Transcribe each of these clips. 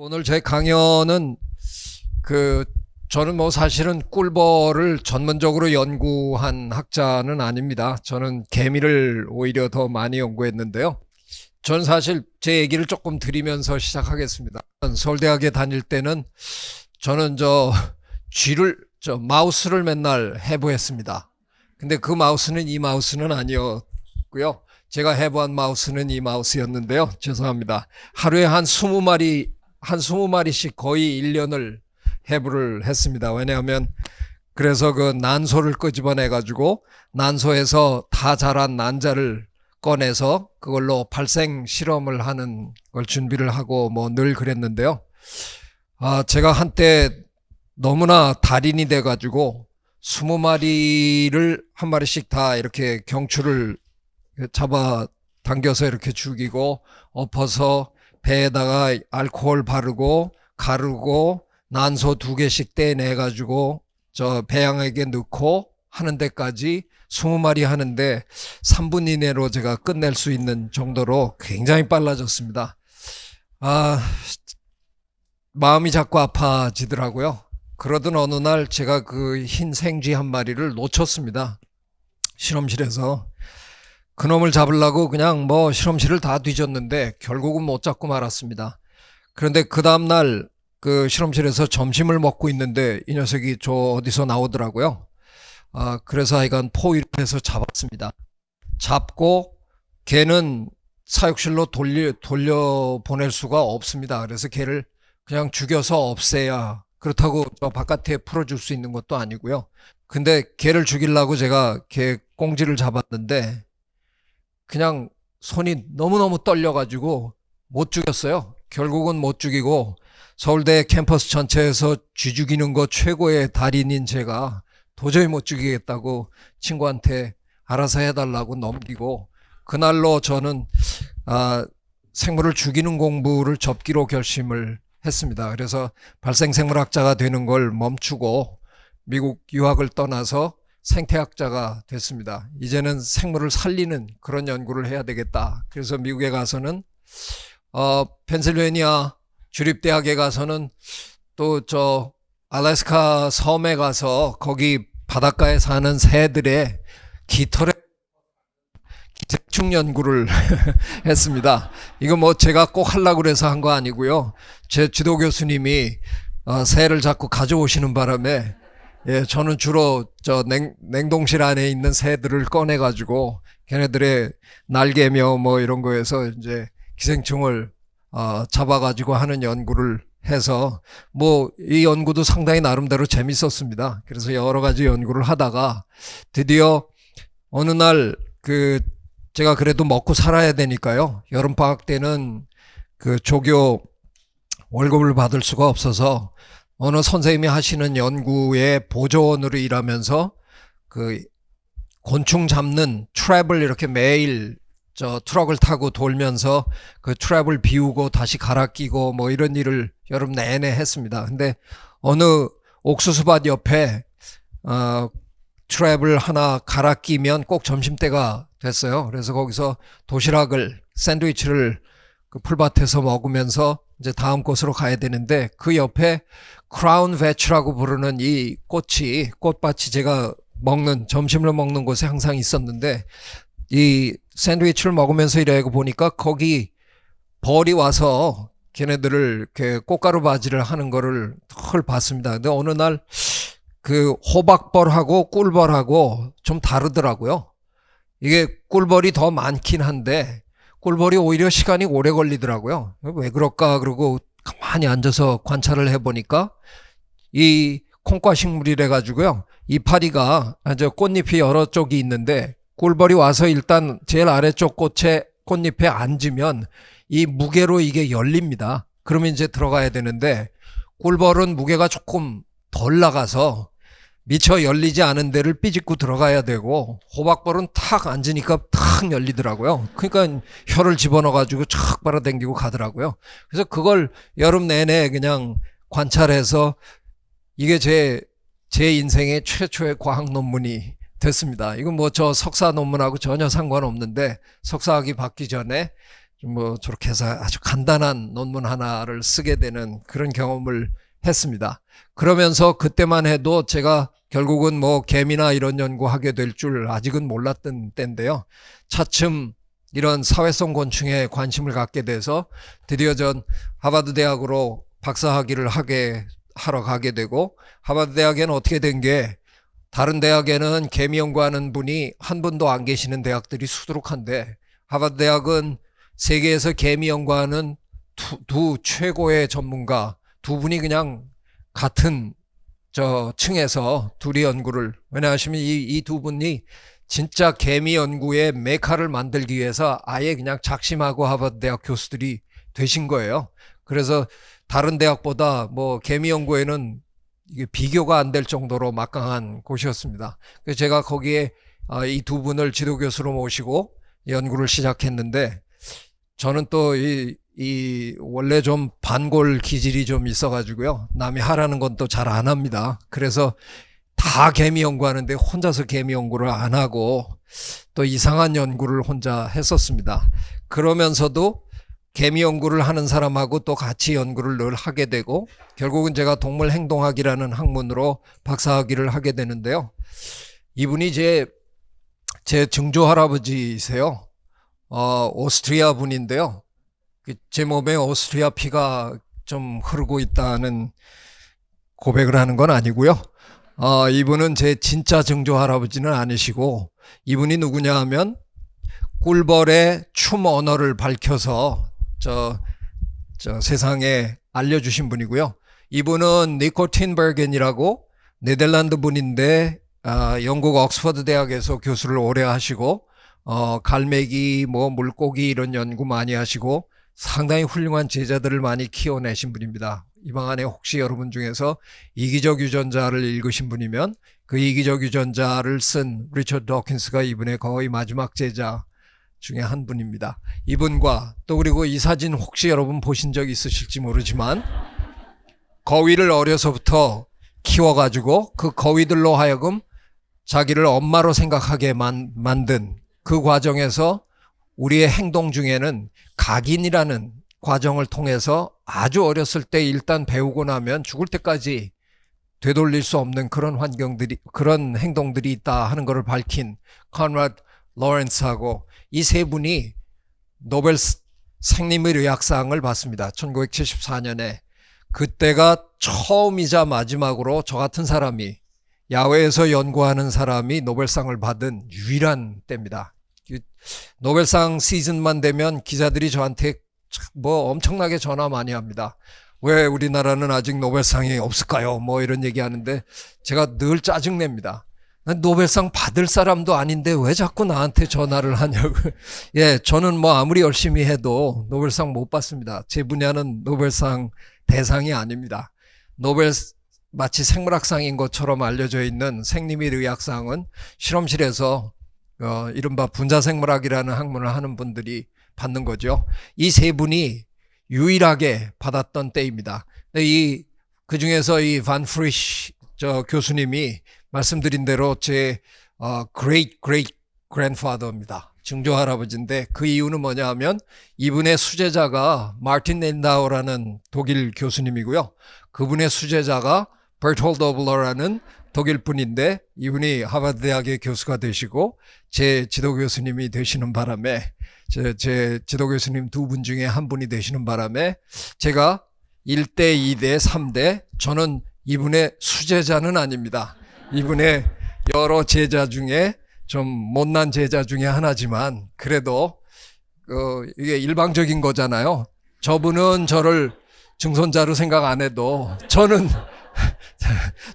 오늘 제 강연은 저는 뭐 사실은 꿀벌을 전문적으로 연구한 학자는 아닙니다. 저는 개미를 오히려 더 많이 연구했는데요. 저는 사실 제 얘기를 조금 드리면서 시작하겠습니다. 서울대학에 다닐 때는 저는 마우스를 맨날 해부했습니다. 근데 그 마우스는 이 마우스는 아니었고요. 제가 해부한 마우스는 이 마우스였는데요. 죄송합니다. 하루에 한 20마리씩 거의 1년을 해부를 했습니다. 왜냐하면 그래서 그 난소를 끄집어내 가지고 난소에서 다 자란 난자를 꺼내서 그걸로 발생 실험을 하는 걸 준비를 하고 뭐 늘 그랬는데요. 제가 한때 너무나 달인이 돼 가지고 20마리를 한 마리씩 다 이렇게 경추를 잡아 당겨서 이렇게 죽이고 엎어서 배에다가 알코올 바르고 가르고 난소 2개씩 떼내 가지고 배양에게 넣고 하는 데까지 20마리 하는데 3분 이내로 제가 끝낼 수 있는 정도로 굉장히 빨라졌습니다. 마음이 자꾸 아파지더라고요. 그러던 어느 날 제가 그 흰 생쥐 한 마리를 놓쳤습니다. 실험실에서. 그놈을 잡으려고 그냥 뭐 실험실을 다 뒤졌는데 결국은 못 잡고 말았습니다. 그런데 그 다음날 그 실험실에서 점심을 먹고 있는데 이 녀석이 어디서 나오더라고요. 그래서 하여간 포위해서 잡았습니다. 잡고 걔는 사육실로 돌려보낼 수가 없습니다. 그래서 걔를 그냥 죽여서 없애야, 그렇다고 저 바깥에 풀어줄 수 있는 것도 아니고요. 근데 걔를 죽이려고 제가 걔 꽁지를 잡았는데 그냥 손이 너무너무 떨려가지고 못 죽였어요. 결국은 못 죽이고 서울대 캠퍼스 전체에서 쥐 죽이는 거 최고의 달인인 제가 도저히 못 죽이겠다고 친구한테 알아서 해달라고 넘기고, 그날로 저는 생물을 죽이는 공부를 접기로 결심을 했습니다. 그래서 발생생물학자가 되는 걸 멈추고 미국 유학을 떠나서 생태학자가 됐습니다. 이제는 생물을 살리는 그런 연구를 해야 되겠다. 그래서 미국에 가서는 펜실베니아 주립대학에 가서는 또 알래스카 섬에 가서 거기 바닷가에 사는 새들의 깃털에 기생충 연구를 했습니다. 이거 뭐 제가 꼭 하려고 그래서 한 거 아니고요. 제 지도 교수님이 새를 자꾸 가져오시는 바람에 저는 주로 냉동실 안에 있는 새들을 꺼내 가지고 걔네들의 날개며 뭐 이런 거에서 이제 기생충을 잡아 가지고 하는 연구를 해서 뭐 이 연구도 상당히 나름대로 재밌었습니다. 그래서 여러 가지 연구를 하다가 드디어 어느 날 제가 그래도 먹고 살아야 되니까요. 여름방학 때는 조교 월급을 받을 수가 없어서 어느 선생님이 하시는 연구의 보조원으로 일하면서 곤충 잡는 트랩을 이렇게 매일 트럭을 타고 돌면서 그 트랩을 비우고 다시 갈아 끼고 뭐 이런 일을 여름 내내 했습니다. 근데 어느 옥수수밭 옆에 트랩을 하나 갈아 끼면 꼭 점심때가 됐어요. 그래서 거기서 샌드위치를 그 풀밭에서 먹으면서 이제 다음 곳으로 가야 되는데 그 옆에 크라운 배추라고 부르는 이 꽃밭이 제가 점심을 먹는 곳에 항상 있었는데 이 샌드위치를 먹으면서 이러고 보니까 거기 벌이 와서 걔네들을 이렇게 꽃가루 바지를 하는 거를 헐 봤습니다. 근데 어느 날 호박벌하고 꿀벌하고 좀 다르더라고요. 이게 꿀벌이 더 많긴 한데 꿀벌이 오히려 시간이 오래 걸리더라고요. 왜 그럴까 그러고 가만히 앉아서 관찰을 해보니까 이 콩과 식물이래 가지고요. 이파리가 꽃잎이 여러 쪽이 있는데 꿀벌이 와서 일단 제일 아래쪽 꽃잎에 앉으면 이 무게로 이게 열립니다. 그러면 이제 들어가야 되는데 꿀벌은 무게가 조금 덜 나가서 미처 열리지 않은 데를 삐집고 들어가야 되고 호박벌은 탁 앉으니까 탁 열리더라고요. 그러니까 혀를 집어넣어가지고 촥 빨아당기고 가더라고요. 그래서 그걸 여름 내내 그냥 관찰해서 이게 제 인생의 최초의 과학 논문이 됐습니다. 이건 뭐 석사 논문하고 전혀 상관없는데 석사학위 받기 전에 뭐 저렇게 해서 아주 간단한 논문 하나를 쓰게 되는 그런 경험을 했습니다. 그러면서 그때만 해도 제가 결국은 뭐 개미나 이런 연구하게 될 줄 아직은 몰랐던 때인데요. 차츰 이런 사회성 곤충에 관심을 갖게 돼서 드디어 전 하버드 대학으로 박사학위를 하러 가게 되고, 하버드 대학에는 어떻게 된 게, 다른 대학에는 개미 연구하는 분이 한 분도 안 계시는 대학들이 수두룩한데, 하버드 대학은 세계에서 개미 연구하는 두 최고의 전문가 두 분이 그냥 같은 층에서 둘이 연구를, 왜냐하시면 이 두 분이 진짜 개미 연구의 메카를 만들기 위해서 아예 그냥 작심하고 하버드 대학 교수들이 되신 거예요. 그래서 다른 대학보다 뭐 개미 연구에는 이게 비교가 안 될 정도로 막강한 곳이었습니다. 그래서 제가 거기에 이 두 분을 지도 교수로 모시고 연구를 시작했는데, 저는 또 원래 좀 반골 기질이 좀 있어가지고요. 남이 하라는 건 또 잘 안 합니다. 그래서 다 개미 연구하는데 혼자서 개미 연구를 안 하고 또 이상한 연구를 혼자 했었습니다. 그러면서도 개미 연구를 하는 사람하고 또 같이 연구를 늘 하게 되고, 결국은 제가 동물행동학이라는 학문으로 박사학위를 하게 되는데요. 이분이 제 증조 할아버지이세요. 오스트리아 분인데요. 제 몸에 오스트리아 피가 좀 흐르고 있다는 고백을 하는 건 아니고요. 이분은 제 진짜 증조 할아버지는 아니시고, 이분이 누구냐 하면 꿀벌의 춤 언어를 밝혀서 세상에 알려주신 분이고요. 이분은 니코 틴버겐이라고 네덜란드 분인데, 영국 옥스퍼드 대학에서 교수를 오래 하시고, 갈매기, 뭐 물고기 이런 연구 많이 하시고 상당히 훌륭한 제자들을 많이 키워내신 분입니다. 이방 안에 혹시 여러분 중에서 이기적 유전자를 읽으신 분이면 그 이기적 유전자를 쓴 리처드 도킨스가 이분의 거의 마지막 제자 중에 한 분입니다. 이분과 또, 그리고 이 사진 혹시 여러분 보신 적 있으실지 모르지만, 거위를 어려서부터 키워가지고 그 거위들로 하여금 자기를 엄마로 생각하게 만든 그 과정에서 우리의 행동 중에는 각인이라는 과정을 통해서 아주 어렸을 때 일단 배우고 나면 죽을 때까지 되돌릴 수 없는 그런 그런 행동들이 있다 하는 것을 밝힌 컨라드 로렌스하고 이 세 분이 노벨 생리물 의학상을 받습니다. 1974년에. 그때가 처음이자 마지막으로 저 같은 사람이, 야외에서 연구하는 사람이 노벨상을 받은 유일한 때입니다. 노벨상 시즌만 되면 기자들이 저한테 뭐 엄청나게 전화 많이 합니다. 왜 우리나라는 아직 노벨상이 없을까요? 뭐 이런 얘기 하는데 제가 늘 짜증냅니다. 난 노벨상 받을 사람도 아닌데 왜 자꾸 나한테 전화를 하냐고. 예, 저는 뭐 아무리 열심히 해도 노벨상 못 받습니다. 제 분야는 노벨상 대상이 아닙니다. 마치 생물학상인 것처럼 알려져 있는 생리밀 의학상은 실험실에서 이른바 분자생물학이라는 학문을 하는 분들이 받는 거죠. 이 세 분이 유일하게 받았던 때입니다. 그 중에서 이 반 프리쉬 교수님이 말씀드린 대로 제 great grandfather입니다. 증조 할아버지인데, 그 이유는 뭐냐 하면 이분의 수제자가 마르틴 랜다우라는 독일 교수님이고요. 그분의 수제자가 버톨드 오블러라는 독일 분인데, 이분이 하버드 대학의 교수가 되시고 제 지도 교수님이 되시는 바람에, 제 지도 교수님 두 분 중에 한 분이 되시는 바람에 제가 1대, 2대, 3대, 저는 이분의 수제자는 아닙니다. 이분의 여러 제자 중에 좀 못난 제자 중에 하나지만, 그래도 이게 일방적인 거잖아요. 저분은 저를 증손자로 생각 안 해도 저는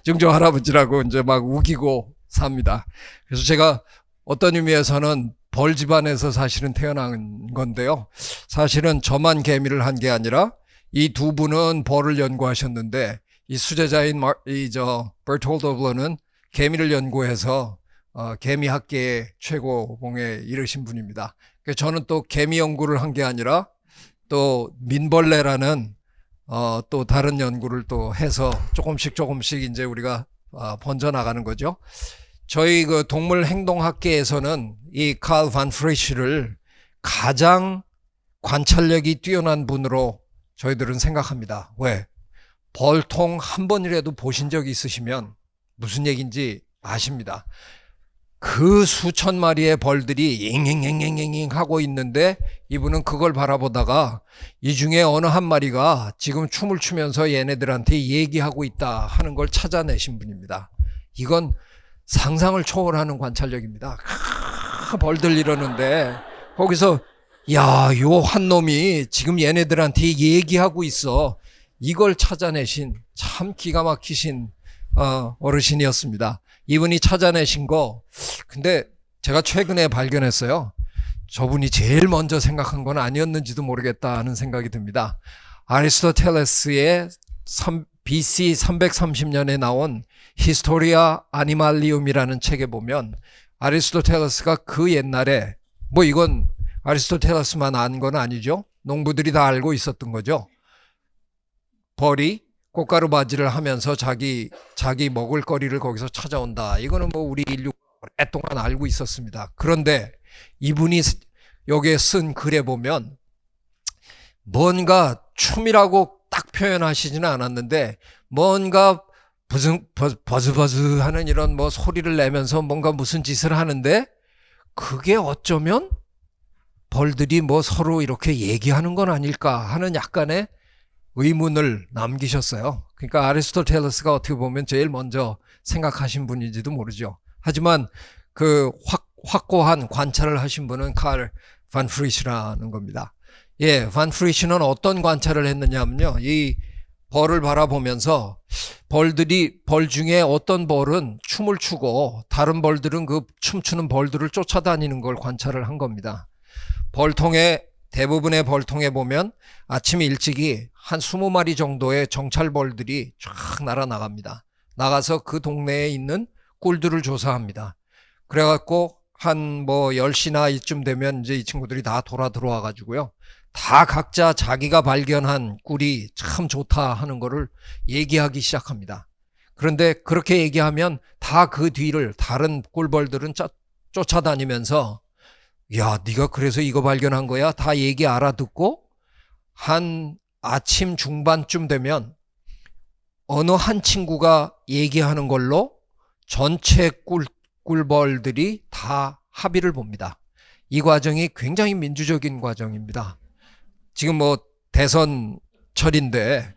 증조 할아버지라고 이제 막 우기고 삽니다. 그래서 제가 어떤 의미에서는 벌 집안에서 사실은 태어난 건데요. 사실은 저만 개미를 한 게 아니라 이 두 분은 벌을 연구하셨는데, 이 수제자인 버톨드 오블러는 개미를 연구해서 개미학계의 최고봉에 이르신 분입니다. 그래서 저는 또 개미 연구를 한 게 아니라 또 민벌레라는 또 다른 연구를 또 해서 조금씩 이제 우리가 번져나가는 거죠. 저희 그 동물 행동학계에서는 이 칼 반 프리쉬를 가장 관찰력이 뛰어난 분으로 저희들은 생각합니다. 왜? 벌통 한 번이라도 보신 적이 있으시면 무슨 얘기인지 아십니다. 그 수천 마리의 벌들이 잉잉잉잉잉 하고 있는데 이분은 그걸 바라보다가 이 중에 어느 한 마리가 지금 춤을 추면서 얘네들한테 얘기하고 있다 하는 걸 찾아내신 분입니다. 이건 상상을 초월하는 관찰력입니다. 벌들 이러는데 거기서 야, 요 한 놈이 지금 얘네들한테 얘기하고 있어. 이걸 찾아내신 참 기가 막히신 어르신이었습니다. 이분이 찾아내신 거 근데 제가 최근에 발견했어요. 저분이 제일 먼저 생각한 건 아니었는지도 모르겠다 하는 생각이 듭니다. 아리스토텔레스의 BC 330년에 나온 히스토리아 아니말리움이라는 책에 보면 아리스토텔레스가 그 옛날에 뭐 이건 아리스토텔레스만 안 건 아니죠. 농부들이 다 알고 있었던 거죠. 벌이 꽃가루 바지를 하면서 자기 먹을 거리를 거기서 찾아온다. 이거는 뭐 우리 인류가 오랫동안 알고 있었습니다. 그런데 이분이 여기에 쓴 글에 보면 뭔가 춤이라고 딱 표현하시지는 않았는데 뭔가 무슨 버즈버즈 하는 이런 뭐 소리를 내면서 뭔가 무슨 짓을 하는데 그게 어쩌면 벌들이 뭐 서로 이렇게 얘기하는 건 아닐까 하는 약간의 의문을 남기셨어요. 그러니까 아리스토텔레스가 어떻게 보면 제일 먼저 생각하신 분인지도 모르죠. 하지만 그 확고한 관찰을 하신 분은 칼 반 프리시라는 겁니다. 예, 반 프리시는 어떤 관찰을 했느냐면요. 이 벌을 바라보면서 벌 중에 어떤 벌은 춤을 추고 다른 벌들은 그 춤추는 벌들을 쫓아다니는 걸 관찰을 한 겁니다. 대부분의 벌통에 보면 아침 일찍이 한 20마리 정도의 정찰벌들이 쫙 날아나갑니다. 나가서 그 동네에 있는 꿀들을 조사합니다. 그래갖고 한 뭐 10시나 이쯤 되면 이제 이 친구들이 다 돌아 들어와 가지고요. 다 각자 자기가 발견한 꿀이 참 좋다 하는 거를 얘기하기 시작합니다. 그런데 그렇게 얘기하면 다 그 뒤를 다른 꿀벌들은 쫓아다니면서 야, 네가 그래서 이거 발견한 거야? 다 얘기 알아듣고 한 아침 중반쯤 되면 어느 한 친구가 얘기하는 걸로 전체 꿀벌들이 다 합의를 봅니다. 이 과정이 굉장히 민주적인 과정입니다. 지금 뭐 대선철인데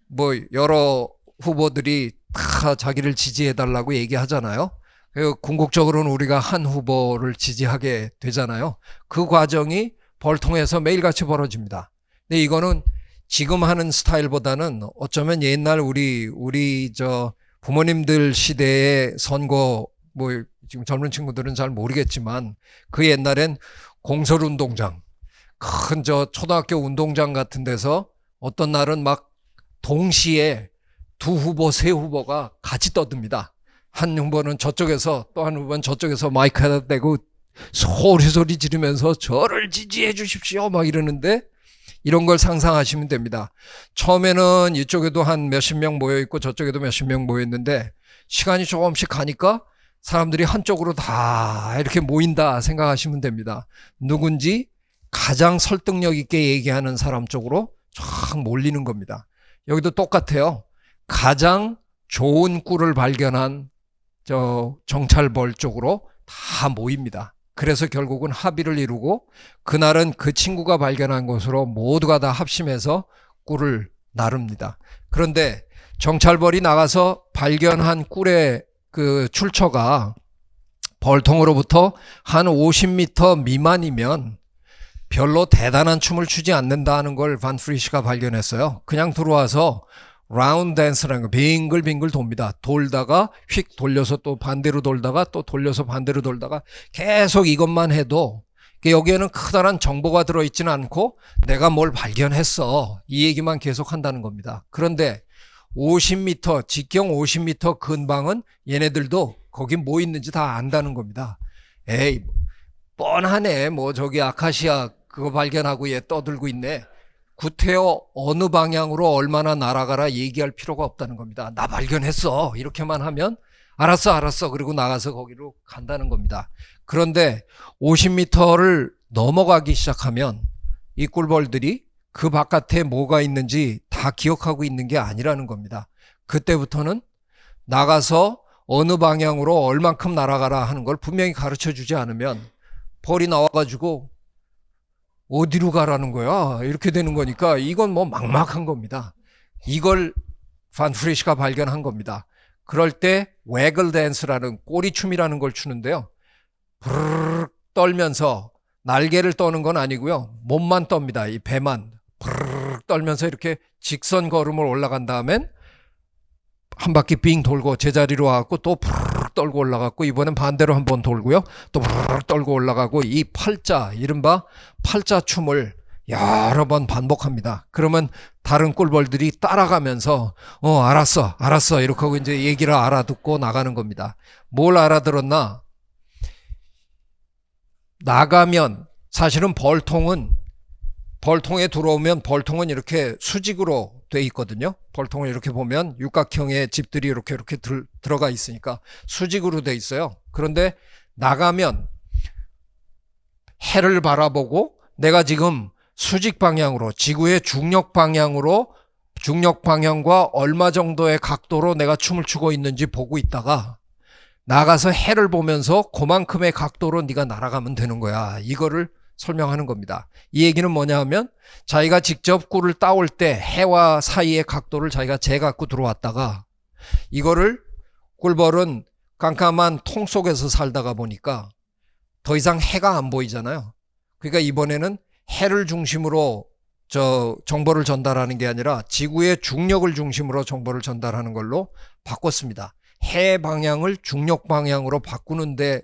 뭐 여러 후보들이 다 자기를 지지해달라고 얘기하잖아요. 궁극적으로는 우리가 한 후보를 지지하게 되잖아요. 그 과정이 벌통에서 매일같이 벌어집니다. 근데 이거는 지금 하는 스타일보다는 어쩌면 옛날 우리 저 부모님들 시대의 선거 뭐 지금 젊은 친구들은 잘 모르겠지만 그 옛날엔 공설운동장 큰 저 초등학교 운동장 같은 데서 어떤 날은 막 동시에 두 후보, 세 후보가 같이 떠듭니다. 한 후보는 저쪽에서 또 한 후보는 저쪽에서 마이크에다 대고 소리 지르면서 저를 지지해 주십시오 막 이러는데 이런 걸 상상하시면 됩니다. 처음에는 이쪽에도 한 몇십 명 모여있고 저쪽에도 몇십 명 모여있는데 시간이 조금씩 가니까 사람들이 한쪽으로 다 이렇게 모인다 생각하시면 됩니다. 누군지 가장 설득력 있게 얘기하는 사람 쪽으로 쫙 몰리는 겁니다. 여기도 똑같아요. 가장 좋은 꿀을 발견한 저 정찰벌 쪽으로 다 모입니다. 그래서 결국은 합의를 이루고 그날은 그 친구가 발견한 것으로 모두가 다 합심해서 꿀을 나릅니다. 그런데 정찰벌이 나가서 발견한 꿀의 그 출처가 벌통으로부터 한 50m 미만이면 별로 대단한 춤을 추지 않는다는 걸 반 프리시가 발견했어요. 그냥 들어와서 라운드 댄스라는 거 빙글빙글 돕니다. 돌다가 휙 돌려서 또 반대로 돌다가 또 돌려서 반대로 돌다가 계속 이것만 해도 여기에는 커다란 정보가 들어있지는 않고 내가 뭘 발견했어 이 얘기만 계속 한다는 겁니다. 그런데 50m 직경 50m 근방은 얘네들도 거기 뭐 있는지 다 안다는 겁니다. 에이 뻔하네 뭐 저기 아카시아 그거 발견하고 얘 떠들고 있네. 구태여 어느 방향으로 얼마나 날아가라 얘기할 필요가 없다는 겁니다. 나 발견했어 이렇게만 하면 알았어 그리고 나가서 거기로 간다는 겁니다. 그런데 50m를 넘어가기 시작하면 이 꿀벌들이 그 바깥에 뭐가 있는지 다 기억하고 있는 게 아니라는 겁니다. 그때부터는 나가서 어느 방향으로 얼만큼 날아가라 하는 걸 분명히 가르쳐 주지 않으면 벌이 나와가지고 어디로 가라는 거야? 이렇게 되는 거니까 이건 뭐 막막한 겁니다. 이걸 반 프리시가 발견한 겁니다. 그럴 때 웨글 댄스라는 꼬리춤이라는 걸 추는데요. 부르르 떨면서 날개를 떠는 건 아니고요. 몸만 떱니다. 이 배만 부르르 떨면서 이렇게 직선 걸음을 올라간 다음엔 한 바퀴 빙 돌고 제자리로 와갖고 또 부르르 떨고 올라갔고 이번엔 반대로 한번 돌고요. 또 부르르 떨고 올라가고 이 팔자, 이른바 팔자 춤을 여러 번 반복합니다. 그러면 다른 꿀벌들이 따라가면서 알았어 이렇게 하고 이제 얘기를 알아듣고 나가는 겁니다. 뭘 알아들었나? 나가면 사실은 벌통에 들어오면 벌통은 이렇게 수직으로 돼 있거든요. 벌통을 이렇게 보면 육각형의 집들이 이렇게 들어가 있으니까 수직으로 돼 있어요. 그런데 나가면 해를 바라보고 내가 지금 수직 방향으로 지구의 중력 방향과 얼마 정도의 각도로 내가 춤을 추고 있는지 보고 있다가 나가서 해를 보면서 그만큼의 각도로 네가 날아가면 되는 거야. 이거를 설명하는 겁니다. 이 얘기는 뭐냐 하면 자기가 직접 꿀을 따올 때 해와 사이의 각도를 자기가 재갖고 들어왔다가 이거를 꿀벌은 깜깜한 통 속에서 살다가 보니까 더 이상 해가 안 보이잖아요. 그러니까 이번에는 해를 중심으로 정보를 전달하는 게 아니라 지구의 중력을 중심으로 정보를 전달하는 걸로 바꿨습니다. 해 방향을 중력 방향으로 바꾸는데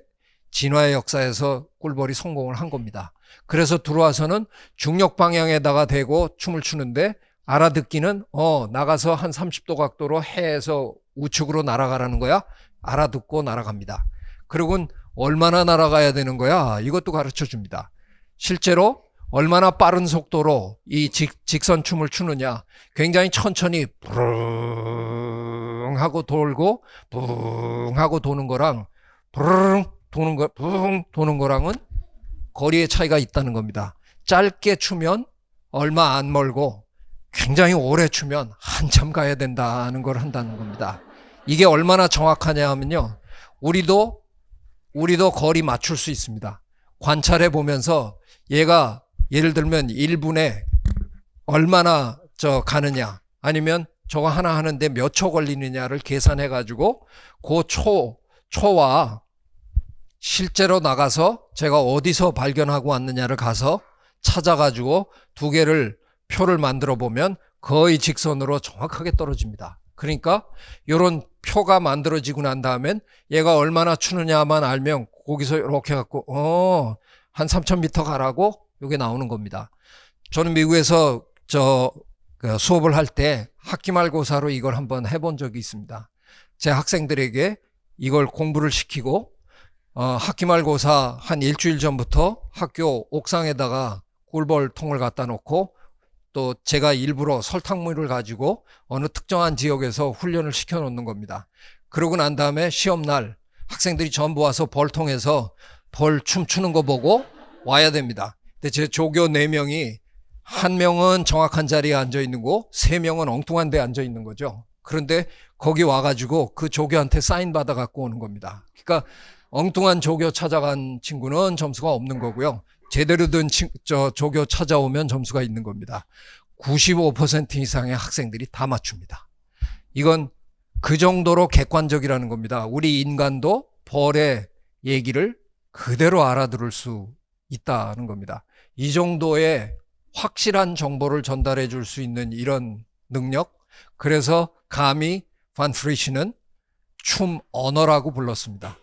진화의 역사에서 꿀벌이 성공을 한 겁니다. 그래서 들어와서는 중력 방향에다가 대고 춤을 추는데 알아듣기는 나가서 한 30도 각도로 해에서 우측으로 날아가라는 거야. 알아듣고 날아갑니다. 그리고는 얼마나 날아가야 되는 거야? 이것도 가르쳐 줍니다. 실제로 얼마나 빠른 속도로 이 직선 춤을 추느냐. 굉장히 천천히 부릉 하고 돌고 붕 하고 도는 거랑 부릉 도는 거랑은 거리의 차이가 있다는 겁니다. 짧게 추면 얼마 안 멀고 굉장히 오래 추면 한참 가야 된다는 걸 한다는 겁니다. 이게 얼마나 정확하냐 하면요. 우리도 거리 맞출 수 있습니다. 관찰해 보면서 얘가 예를 들면 1분에 얼마나 가느냐 아니면 저거 하나 하는데 몇 초 걸리느냐를 계산해 가지고 그 초와 실제로 나가서 제가 어디서 발견하고 왔느냐를 가서 찾아가지고 두 개를 표를 만들어 보면 거의 직선으로 정확하게 떨어집니다. 그러니까 이런 표가 만들어지고 난 다음엔 얘가 얼마나 추느냐만 알면 거기서 이렇게 갖고 한 3,000m 가라고 이게 나오는 겁니다. 저는 미국에서 수업을 할 때 학기말고사로 이걸 한번 해본 적이 있습니다. 제 학생들에게 이걸 공부를 시키고 학기말고사 한 일주일 전부터 학교 옥상에다가 꿀벌통을 갖다 놓고 또 제가 일부러 설탕물을 가지고 어느 특정한 지역에서 훈련을 시켜 놓는 겁니다. 그러고 난 다음에 시험날 학생들이 전부 와서 벌통에서 벌 춤추는 거 보고 와야 됩니다. 근데 제 조교 4명이 한 명은 정확한 자리에 앉아 있는 거, 3명은 엉뚱한 데 앉아 있는 거죠. 그런데 거기 와가지고 그 조교한테 사인 받아 갖고 오는 겁니다. 그러니까 엉뚱한 조교 찾아간 친구는 점수가 없는 거고요. 제대로 된 조교 찾아오면 점수가 있는 겁니다. 95% 이상의 학생들이 다 맞춥니다. 이건 그 정도로 객관적이라는 겁니다. 우리 인간도 벌의 얘기를 그대로 알아들을 수 있다는 겁니다. 이 정도의 확실한 정보를 전달해 줄 수 있는 이런 능력, 그래서 감히 반 프리시는 춤 언어라고 불렀습니다.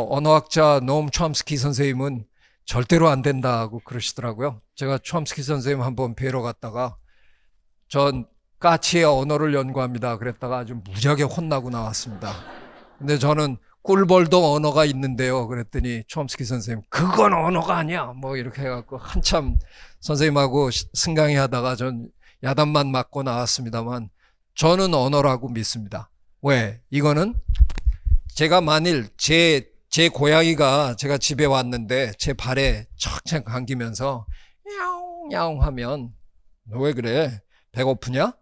언어학자 노엄 촘스키 선생님은 절대로 안 된다고 그러시더라고요. 제가 촘스키 선생님 한번 뵈러 갔다가 전 까치의 언어를 연구합니다. 그랬다가 아주 무지하게 혼나고 나왔습니다. 근데 저는 꿀벌도 언어가 있는데요. 그랬더니 촘스키 선생님, 그건 언어가 아니야. 이렇게 해갖고 한참 선생님하고 승강이 하다가 전 야단만 맞고 나왔습니다만 저는 언어라고 믿습니다. 왜? 이거는 제가 만일 제 고양이가 제가 집에 왔는데 제 발에 척척 감기면서 야옹야옹 하면 너 왜 그래? 배고프냐?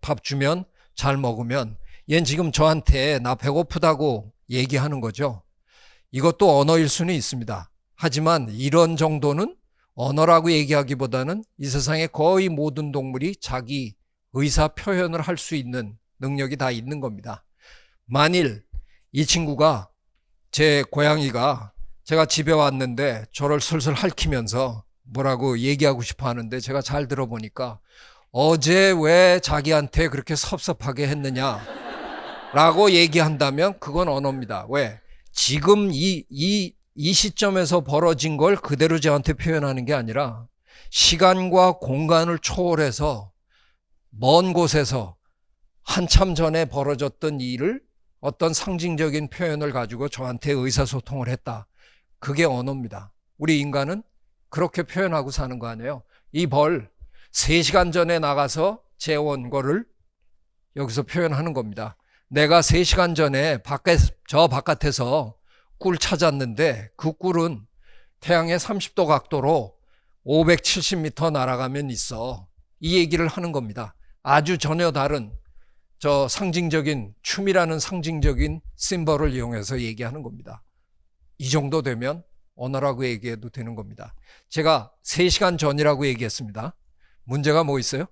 밥 주면 잘 먹으면 얜 지금 저한테 나 배고프다고 얘기하는 거죠. 이것도 언어일 수는 있습니다. 하지만 이런 정도는 언어라고 얘기하기보다는 이 세상의 거의 모든 동물이 자기 의사 표현을 할 수 있는 능력이 다 있는 겁니다. 만일 이 친구가, 제 고양이가 제가 집에 왔는데 저를 슬슬 핥히면서 뭐라고 얘기하고 싶어 하는데 제가 잘 들어보니까 어제 왜 자기한테 그렇게 섭섭하게 했느냐 라고 얘기한다면 그건 언어입니다. 왜? 지금 이 시점에서 벌어진 걸 그대로 저한테 표현하는 게 아니라 시간과 공간을 초월해서 먼 곳에서 한참 전에 벌어졌던 일을 어떤 상징적인 표현을 가지고 저한테 의사소통을 했다. 그게 언어입니다. 우리 인간은 그렇게 표현하고 사는 거 아니에요. 이 벌 3시간 전에 나가서 재온 거를 여기서 표현하는 겁니다. 내가 3시간 전에 저 바깥에서 꿀 찾았는데 그 꿀은 태양의 30도 각도로 570m 날아가면 있어. 이 얘기를 하는 겁니다. 아주 전혀 다른 저 상징적인, 춤이라는 상징적인 심벌을 이용해서 얘기하는 겁니다. 이 정도 되면 언어라고 얘기해도 되는 겁니다. 제가 3시간 전이라고 얘기했습니다. 문제가 뭐 있어요?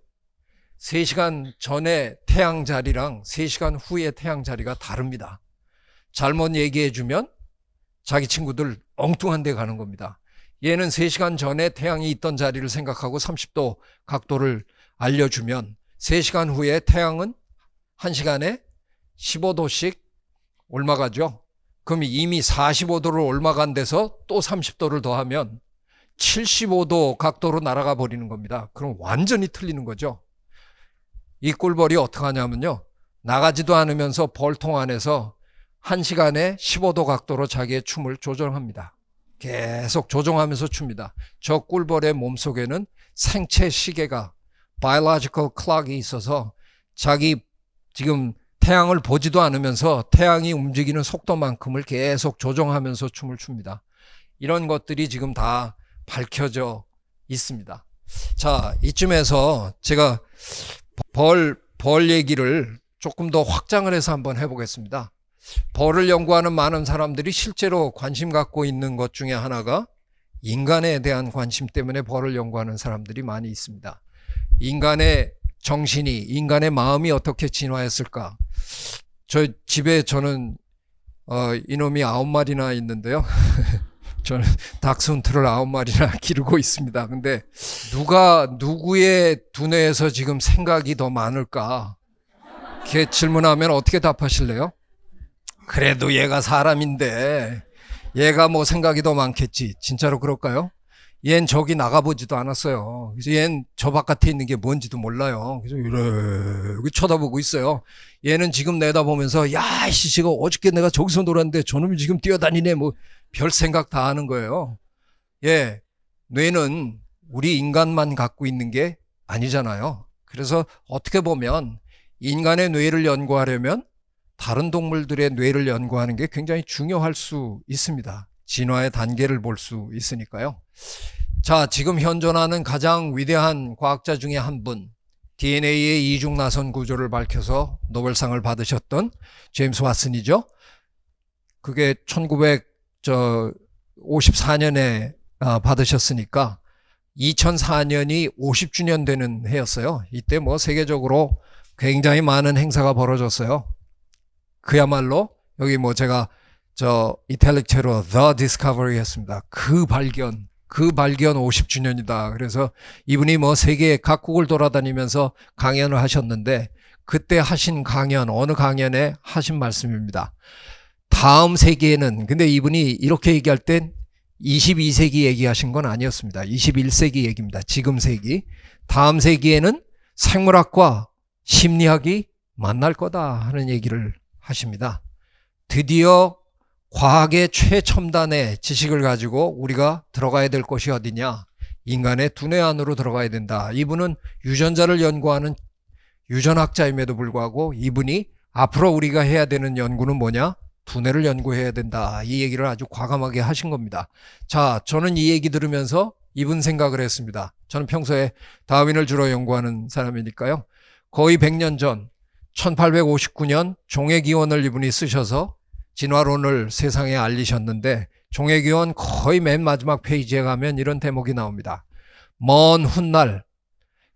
3시간 전에 태양 자리랑 3시간 후의 태양 자리가 다릅니다. 잘못 얘기해 주면 자기 친구들 엉뚱한 데 가는 겁니다. 얘는 3시간 전에 태양이 있던 자리를 생각하고 30도 각도를 알려주면 3시간 후에 태양은 1시간에 15도씩 올라가죠. 그럼 이미 45도를 올라간 데서 또 30도를 더하면 75도 각도로 날아가 버리는 겁니다. 그럼 완전히 틀리는 거죠. 이 꿀벌이 어떻게 하냐면요, 나가지도 않으면서 벌통 안에서 1시간에 15도 각도로 자기의 춤을 조정합니다. 계속 조정하면서 춥니다. 저 꿀벌의 몸속에는 생체 시계가, biological clock이 있어서 자기 지금 태양을 보지도 않으면서 태양이 움직이는 속도만큼을 계속 조정하면서 춤을 춥니다. 이런 것들이 지금 다 밝혀져 있습니다. 자, 이쯤에서 제가 벌 얘기를 조금 더 확장을 해서 한번 해보겠습니다. 벌을 연구하는 많은 사람들이 실제로 관심 갖고 있는 것 중에 하나가 인간에 대한 관심 때문에 벌을 연구하는 사람들이 많이 있습니다. 인간의 정신이, 인간의 마음이 어떻게 진화했을까? 저 집에 저는 이놈이 9마리나 있는데요. 저는 닥스훈트를 9마리나 기르고 있습니다. 근데 누구의 두뇌에서 지금 생각이 더 많을까? 이렇게 질문하면 어떻게 답하실래요? 그래도 얘가 사람인데 얘가 뭐 생각이 더 많겠지. 진짜로 그럴까요? 얜 저기 나가보지도 않았어요. 그래서 얜 저 바깥에 있는 게 뭔지도 몰라요. 그래서 이렇게 쳐다보고 있어요. 얘는 지금 내다보면서 야, 이씨, 지금 어저께 내가 저기서 놀았는데 저놈이 지금 뛰어다니네. 뭐 별 생각 다 하는 거예요. 예, 뇌는 우리 인간만 갖고 있는 게 아니잖아요. 그래서 어떻게 보면 인간의 뇌를 연구하려면 다른 동물들의 뇌를 연구하는 게 굉장히 중요할 수 있습니다. 진화의 단계를 볼 수 있으니까요. 자, 지금 현존하는 가장 위대한 과학자 중에 한 분, DNA의 이중나선 구조를 밝혀서 노벨상을 받으셨던 제임스 왓슨이죠. 그게 1954년에 받으셨으니까 2004년이 50주년 되는 해였어요. 이때 뭐 세계적으로 굉장히 많은 행사가 벌어졌어요. 그야말로 여기 뭐 제가 이탈릭체로 The Discovery 했습니다. 그 발견 50주년이다. 그래서 이분이 뭐 세계 각국을 돌아다니면서 강연을 하셨는데 그때 하신 강연, 어느 강연에 하신 말씀입니다. 다음 세기에는, 근데 이분이 이렇게 얘기할 땐 22세기 얘기하신 건 아니었습니다. 21세기 얘기입니다. 지금 세기. 다음 세기에는 생물학과 심리학이 만날 거다 하는 얘기를 하십니다. 드디어 과학의 최첨단의 지식을 가지고 우리가 들어가야 될 곳이 어디냐? 인간의 두뇌 안으로 들어가야 된다. 이분은 유전자를 연구하는 유전학자임에도 불구하고 이분이 앞으로 우리가 해야 되는 연구는 뭐냐? 두뇌를 연구해야 된다. 이 얘기를 아주 과감하게 하신 겁니다. 자, 저는 이 얘기 들으면서 이분 생각을 했습니다. 저는 평소에 다윈을 주로 연구하는 사람이니까요. 거의 100년 전 1859년 종의기원을 이분이 쓰셔서 진화론을 세상에 알리셨는데, 종의기원 거의 맨 마지막 페이지에 가면 이런 대목이 나옵니다. 먼 훗날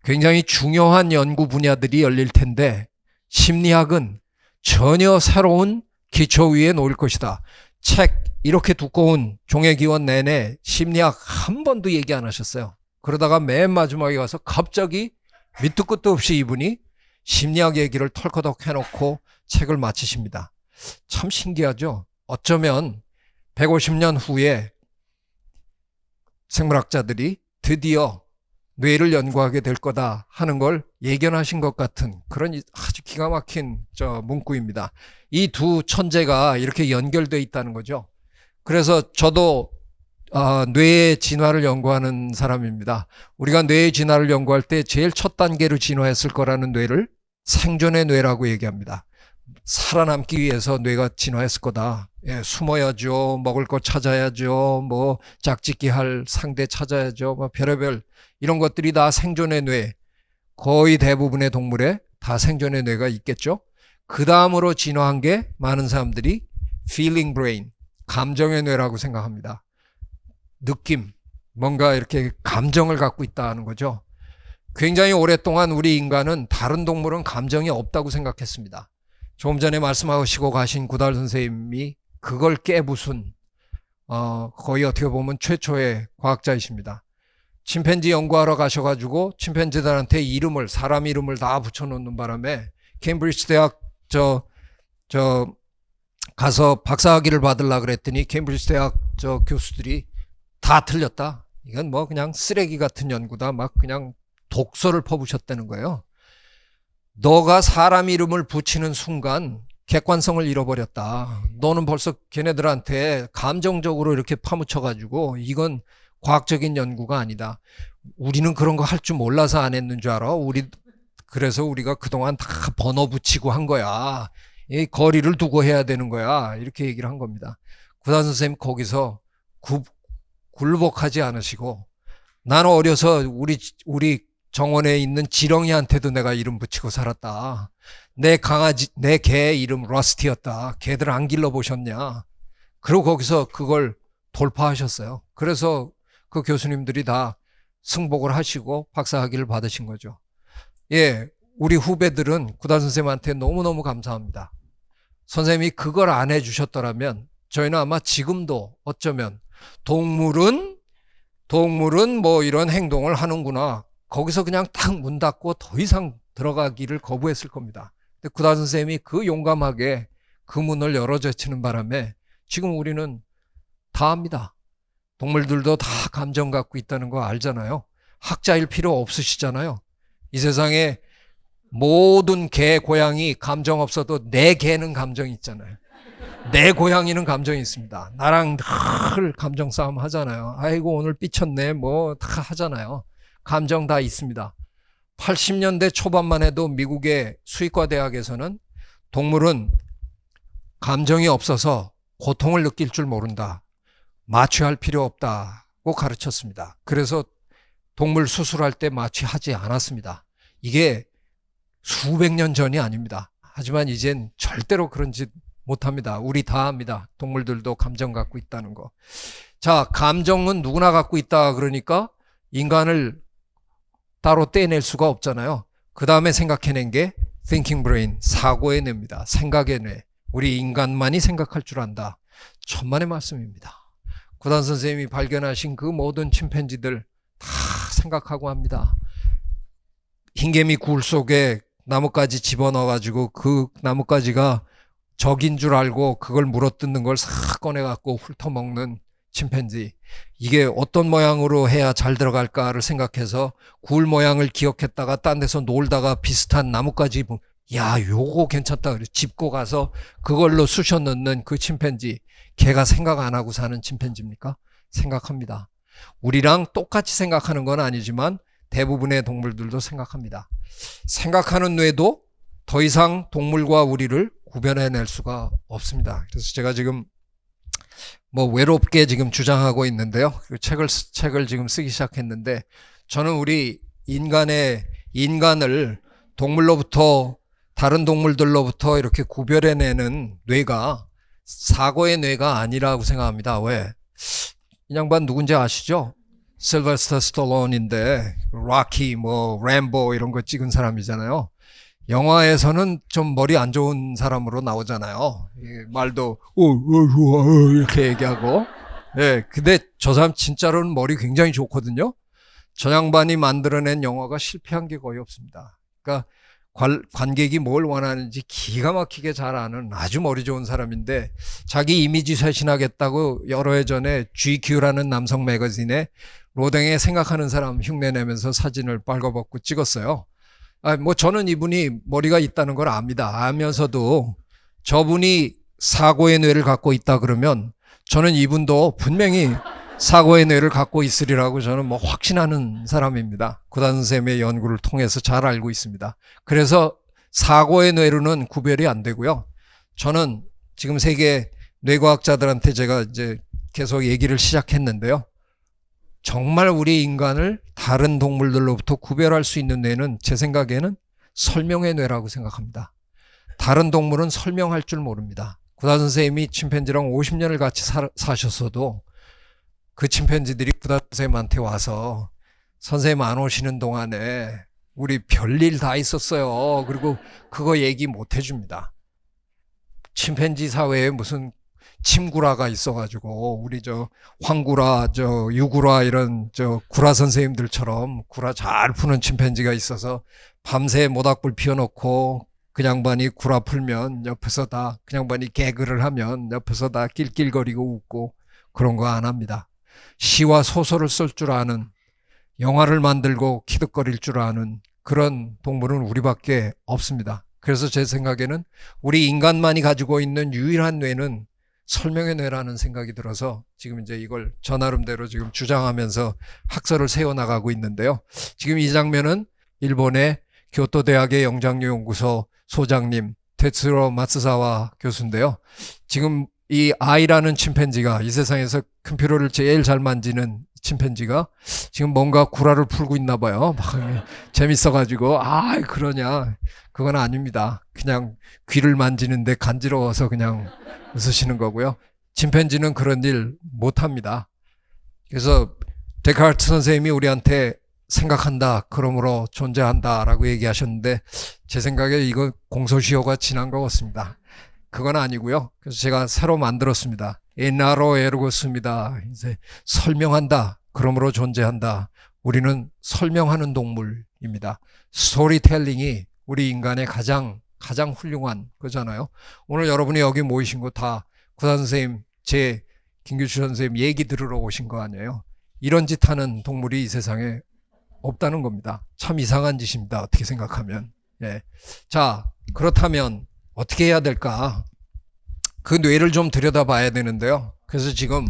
굉장히 중요한 연구 분야들이 열릴 텐데 심리학은 전혀 새로운 기초 위에 놓일 것이다. 책 이렇게 두꺼운 종의기원 내내 심리학 한 번도 얘기 안 하셨어요. 그러다가 맨 마지막에 가서 갑자기 밑도 끝도 없이 이분이 심리학 얘기를 털커덕 해놓고 책을 마치십니다. 참 신기하죠. 어쩌면 150년 후에 생물학자들이 드디어 뇌를 연구하게 될 거다 하는 걸 예견하신 것 같은 그런 아주 기가 막힌 문구입니다. 이 두 천재가 이렇게 연결되어 있다는 거죠. 그래서 저도 뇌의 진화를 연구하는 사람입니다. 우리가 뇌의 진화를 연구할 때 제일 첫 단계로 진화했을 거라는 뇌를 생존의 뇌라고 얘기합니다. 살아남기 위해서 뇌가 진화했을 거다. 예, 숨어야죠. 먹을 거 찾아야죠. 뭐 짝짓기 할 상대 찾아야죠. 뭐 별의별 이런 것들이 다 생존의 뇌. 거의 대부분의 동물에 다 생존의 뇌가 있겠죠. 그 다음으로 진화한 게 많은 사람들이 feeling brain, 감정의 뇌라고 생각합니다. 느낌, 뭔가 이렇게 감정을 갖고 있다는 거죠. 굉장히 오랫동안 우리 인간은 다른 동물은 감정이 없다고 생각했습니다. 조금 전에 말씀하시고 가신 구달 선생님이 그걸 깨부순 거의 어떻게 보면 최초의 과학자이십니다. 침팬지 연구하러 가셔가지고 침팬지들한테 이름을, 사람 이름을 다 붙여놓는 바람에 케임브리지 대학 가서 박사학위를 받으려고 그랬더니 케임브리지 대학 교수들이 다 틀렸다. 이건 뭐 그냥 쓰레기 같은 연구다. 막 그냥 독서를 퍼부셨다는 거예요. 너가 사람 이름을 붙이는 순간 객관성을 잃어버렸다. 너는 벌써 걔네들한테 감정적으로 이렇게 파묻혀가지고 이건 과학적인 연구가 아니다. 우리는 그런 거 할 줄 몰라서 안 했는 줄 알아. 그래서 우리가 그동안 다 번호 붙이고 한 거야. 이 거리를 두고 해야 되는 거야. 이렇게 얘기를 한 겁니다. 구단 선생님 거기서 굴복하지 않으시고, 나는 어려서 우리 정원에 있는 지렁이한테도 내가 이름 붙이고 살았다. 내 개 이름 러스티였다. 개들 안 길러보셨냐. 그리고 거기서 그걸 돌파하셨어요. 그래서 그 교수님들이 다 승복을 하시고 박사학위를 받으신 거죠. 예, 우리 후배들은 구단 선생님한테 너무너무 감사합니다. 선생님이 그걸 안 해주셨더라면 저희는 아마 지금도 어쩌면 동물은 뭐 이런 행동을 하는구나. 거기서 그냥 딱 문 닫고 더 이상 들어가기를 거부했을 겁니다. 근데 구단 선생님이 그 용감하게 그 문을 열어젖히는 바람에 지금 우리는 다 압니다. 동물들도 다 감정 갖고 있다는 거 알잖아요. 학자일 필요 없으시잖아요. 이 세상에 모든 개, 고양이 감정 없어도 내 개는 감정이 있잖아요. 내 고양이는 감정이 있습니다. 나랑 늘 감정 싸움 하잖아요. 아이고 오늘 삐쳤네 뭐 다 하잖아요. 감정 다 있습니다. 80년대 초반만 해도 미국의 수의과 대학에서는 동물은 감정이 없어서 고통을 느낄 줄 모른다. 마취할 필요 없다고 가르쳤습니다. 그래서 동물 수술할 때 마취하지 않았습니다. 이게 수백 년 전이 아닙니다. 하지만 이젠 절대로 그런 짓 못합니다. 우리 다 합니다. 동물들도 감정 갖고 있다는 거. 자, 감정은 누구나 갖고 있다 그러니까 인간을 따로 떼낼 수가 없잖아요. 그 다음에 생각해낸 게 thinking brain, 사고의 뇌입니다. 생각의 뇌. 우리 인간만이 생각할 줄 안다. 천만의 말씀입니다. 구단 선생님이 발견하신 그 모든 침팬지들 다 생각하고 합니다. 흰개미 굴 속에 나뭇가지 집어넣어가지고 그 나뭇가지가 적인 줄 알고 그걸 물어뜯는 걸 싹 꺼내갖고 훑어먹는 침팬지. 이게 어떤 모양으로 해야 잘 들어갈까를 생각해서 굴 모양을 기억했다가 딴 데서 놀다가 비슷한 나뭇가지, 야, 요거 괜찮다. 그래 짚고 가서 그걸로 쑤셔 넣는 그 침팬지. 걔가 생각 안 하고 사는 침팬지입니까? 생각합니다. 우리랑 똑같이 생각하는 건 아니지만 대부분의 동물들도 생각합니다. 생각하는 뇌도 더 이상 동물과 우리를 구별해낼 수가 없습니다. 그래서 제가 지금 뭐 외롭게 지금 주장하고 있는데요. 그 책을 지금 쓰기 시작했는데 저는 우리 인간을 동물로부터 다른 동물들로부터 이렇게 구별해내는 뇌가 사고의 뇌가 아니라고 생각합니다. 왜? 이 양반 누군지 아시죠? 실버스터 스탈론인데 락키 뭐 램보 이런 거 찍은 사람이잖아요. 영화에서는 좀 머리 안 좋은 사람으로 나오잖아요. 말도 이렇게 얘기하고. 예, 근데 저 사람 진짜로는 머리 굉장히 좋거든요. 저 양반이 만들어낸 영화가 실패한 게 거의 없습니다. 그러니까 관객이 뭘 원하는지 기가 막히게 잘 아는 아주 머리 좋은 사람인데 자기 이미지 쇄신하겠다고 여러 해 전에 GQ라는 남성 매거진에 로댕에 생각하는 사람 흉내내면서 사진을 빨가벗고 찍었어요. 뭐 저는 이분이 머리가 있다는 걸 압니다. 알면서도 저분이 사고의 뇌를 갖고 있다 그러면 저는 이분도 분명히 사고의 뇌를 갖고 있으리라고 저는 뭐 확신하는 사람입니다. 구단 선생님의 연구를 통해서 잘 알고 있습니다. 그래서 사고의 뇌로는 구별이 안 되고요. 저는 지금 세계 뇌과학자들한테 제가 이제 계속 얘기를 시작했는데요. 정말 우리 인간을 다른 동물들로부터 구별할 수 있는 뇌는 제 생각에는 설명의 뇌라고 생각합니다. 다른 동물은 설명할 줄 모릅니다. 구단 선생님이 침팬지랑 50년을 같이 사셨어도 그 침팬지들이 구단 선생님한테 와서 선생님 안 오시는 동안에 우리 별일 다 있었어요. 그리고 그거 얘기 못 해줍니다. 침팬지 사회에 무슨 침구라가 있어가지고 우리 저 황구라, 저 유구라 이런 저 구라 선생님들처럼 구라 잘 푸는 침팬지가 있어서 밤새 모닥불 피워놓고 그 양반이 구라 풀면 옆에서 다 그 양반이 개그를 하면 옆에서 다 낄낄거리고 웃고 그런 거 안 합니다. 시와 소설을 쓸 줄 아는 영화를 만들고 키득거릴 줄 아는 그런 동물은 우리밖에 없습니다. 그래서 제 생각에는 우리 인간만이 가지고 있는 유일한 뇌는 설명의 뇌라는 생각이 들어서 지금 이제 이걸 저 나름대로 지금 주장하면서 학설을 세워나가고 있는데요. 지금 이 장면은 일본의 교토대학의 영장류연구소 소장님 테츠로 마츠사와 교수인데요. 지금 이 아이라는 침팬지가 이 세상에서 컴퓨터를 제일 잘 만지는 침팬지가 지금 뭔가 구라를 풀고 있나 봐요. 막 재밌어가지고 그러냐. 그건 아닙니다. 그냥 귀를 만지는데 간지러워서 그냥 웃으시는 거고요. 침팬지는 그런 일 못합니다. 그래서 데카르트 선생님이 우리한테 생각한다, 그러므로 존재한다 라고 얘기하셨는데 제 생각에 이거 공소시효가 지난 것 같습니다. 그건 아니고요. 그래서 제가 새로 만들었습니다. 에나로 에르고스입니다. 이제 설명한다, 그러므로 존재한다. 우리는 설명하는 동물입니다. 스토리텔링이 우리 인간의 가장 훌륭한 거잖아요. 오늘 여러분이 여기 모이신 거 다 구단 선생님, 김규주 선생님 얘기 들으러 오신 거 아니에요. 이런 짓 하는 동물이 이 세상에 없다는 겁니다. 참 이상한 짓입니다. 어떻게 생각하면. 예. 자, 그렇다면 어떻게 해야 될까? 그 뇌를 좀 들여다봐야 되는데요. 그래서 지금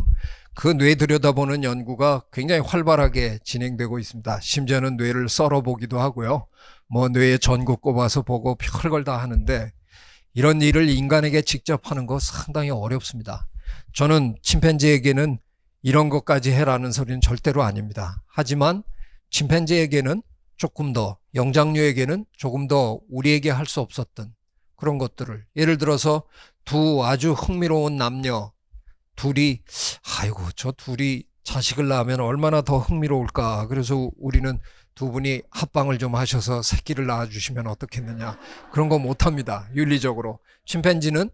그 뇌 들여다보는 연구가 굉장히 활발하게 진행되고 있습니다. 심지어는 뇌를 썰어보기도 하고요. 뭐 뇌에 전구 꼽아서 보고 별걸 다 하는데 이런 일을 인간에게 직접 하는 거 상당히 어렵습니다. 저는 침팬지에게는 이런 것까지 해라는 소리는 절대로 아닙니다. 하지만 침팬지에게는 조금 더, 영장류에게는 조금 더 우리에게 할 수 없었던 그런 것들을, 예를 들어서 두 아주 흥미로운 남녀 둘이 저 둘이 자식을 낳으면 얼마나 더 흥미로울까. 그래서 우리는 두 분이 합방을 좀 하셔서 새끼를 낳아주시면 어떻겠느냐. 그런 거 못합니다. 윤리적으로. 침팬지는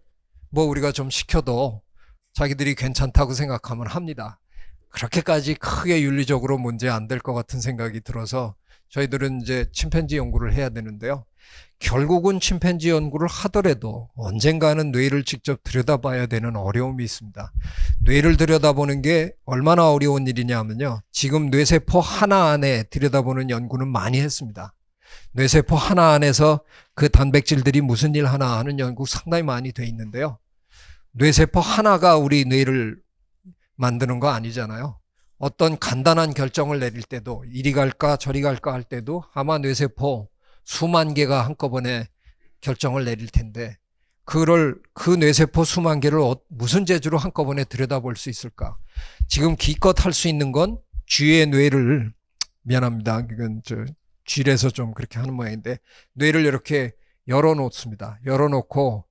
뭐 우리가 좀 시켜도 자기들이 괜찮다고 생각하면 합니다. 그렇게까지 크게 윤리적으로 문제 안 될 것 같은 생각이 들어서 저희들은 이제 침팬지 연구를 해야 되는데요. 결국은 침팬지 연구를 하더라도 언젠가는 뇌를 직접 들여다봐야 되는 어려움이 있습니다. 뇌를 들여다보는 게 얼마나 어려운 일이냐면요. 지금 뇌세포 하나 안에 들여다보는 연구는 많이 했습니다. 뇌세포 하나 안에서 그 단백질들이 무슨 일 하나 하는 연구 상당히 많이 돼 있는데요. 뇌세포 하나가 우리 뇌를 만드는 거 아니잖아요. 어떤 간단한 결정을 내릴 때도 이리 갈까 저리 갈까 할 때도 아마 뇌세포 수만 개가 한꺼번에 결정을 내릴 텐데 그 뇌세포 수만 개를 무슨 재주로 한꺼번에 들여다볼 수 있을까? 지금 기껏 할 수 있는 건 쥐의 뇌를, 미안합니다. 이건 쥐에서 좀 그렇게 하는 모양인데, 뇌를 이렇게 열어놓습니다. 열어놓고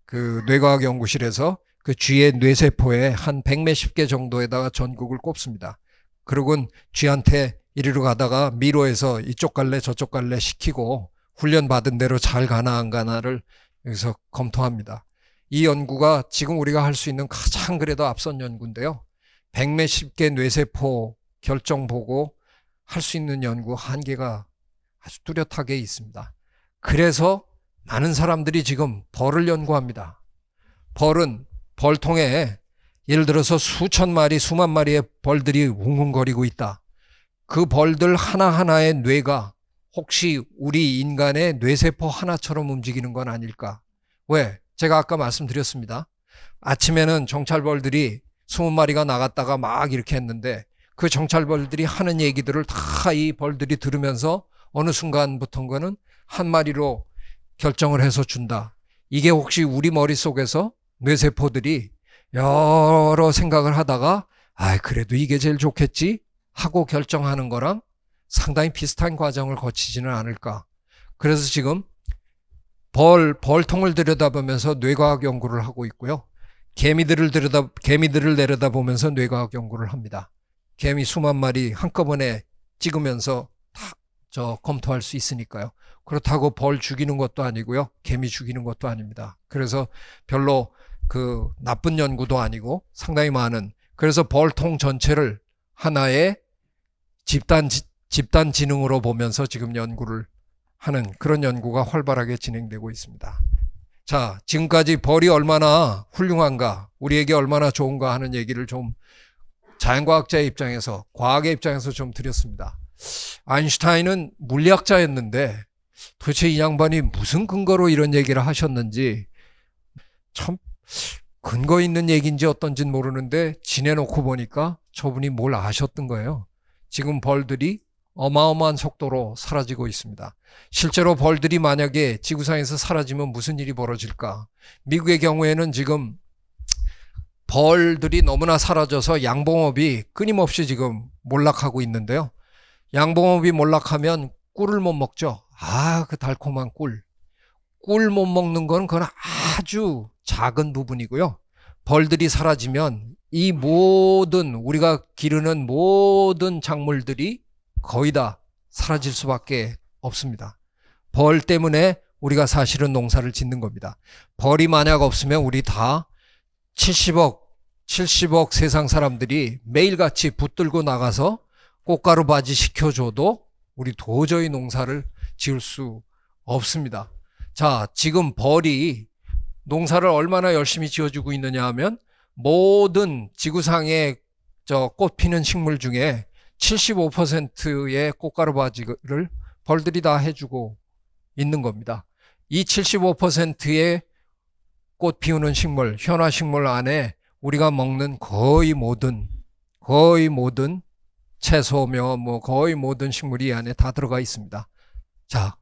그 뇌과학 연구실에서 그 쥐의 뇌세포에 한 100몇십 개 정도에다가 전극을 꼽습니다. 그러곤 쥐한테 이리로 가다가 미로에서 이쪽 갈래 저쪽 갈래 시키고 훈련받은 대로 잘 가나 안 가나를 여기서 검토합니다. 이 연구가 지금 우리가 할 수 있는 가장 그래도 앞선 연구인데요. 100몇십 개 뇌세포 결정 보고 할 수 있는 연구 한계가 아주 뚜렷하게 있습니다. 그래서 많은 사람들이 지금 벌을 연구합니다. 벌은 벌통에 예를 들어서 수천 마리, 수만 마리의 벌들이 웅웅거리고 있다. 그 벌들 하나하나의 뇌가 혹시 우리 인간의 뇌세포 하나처럼 움직이는 건 아닐까? 왜? 제가 아까 말씀드렸습니다. 아침에는 정찰벌들이 20마리가 나갔다가 막 이렇게 했는데 그 정찰벌들이 하는 얘기들을 다 이 벌들이 들으면서 어느 순간부터는 한 마리로 결정을 해서 준다. 이게 혹시 우리 머릿속에서 뇌세포들이 여러 생각을 하다가 그래도 이게 제일 좋겠지 하고 결정하는 거랑 상당히 비슷한 과정을 거치지는 않을까. 그래서 지금 벌통을 들여다보면서 뇌과학 연구를 하고 있고요. 개미들을 내려다보면서 뇌과학 연구를 합니다. 개미 수만 마리 한꺼번에 찍으면서 다 검토할 수 있으니까요. 그렇다고 벌 죽이는 것도 아니고요. 개미 죽이는 것도 아닙니다. 그래서 별로 그 나쁜 연구도 아니고 상당히 많은, 그래서 벌통 전체를 하나의 집단 지능으로 보면서 지금 연구를 하는 그런 연구가 활발하게 진행되고 있습니다. 자, 지금까지 벌이 얼마나 훌륭한가, 우리에게 얼마나 좋은가 하는 얘기를 좀 자연과학자의 입장에서, 과학의 입장에서 좀 드렸습니다. 아인슈타인은 물리학자였는데 도대체 이 양반이 무슨 근거로 이런 얘기를 하셨는지 참 근거 있는 얘기인지 어떤지는 모르는데 지내놓고 보니까 저분이 뭘 아셨던 거예요. 지금 벌들이 어마어마한 속도로 사라지고 있습니다. 실제로 벌들이 만약에 지구상에서 사라지면 무슨 일이 벌어질까? 미국의 경우에는 지금 벌들이 너무나 사라져서 양봉업이 끊임없이 지금 몰락하고 있는데요. 양봉업이 몰락하면 꿀을 못 먹죠. 그 달콤한 꿀. 꿀 못 먹는 건 그건 아주 작은 부분이고요. 벌들이 사라지면 이 모든 우리가 기르는 모든 작물들이 거의 다 사라질 수밖에 없습니다. 벌 때문에 우리가 사실은 농사를 짓는 겁니다. 벌이 만약 없으면 우리 다 70억 세상 사람들이 매일같이 붙들고 나가서 꽃가루 바지 시켜줘도 우리 도저히 농사를 지을 수 없습니다. 자, 지금 벌이 농사를 얼마나 열심히 지어주고 있느냐 하면 모든 지구상의 꽃 피는 식물 중에 75%의 꽃가루 바지를 벌들이 다 해주고 있는 겁니다. 이 75%의 꽃 피우는 식물, 현화식물 안에 우리가 먹는 거의 모든 채소며 거의 모든 식물이 이 안에 다 들어가 있습니다. 자,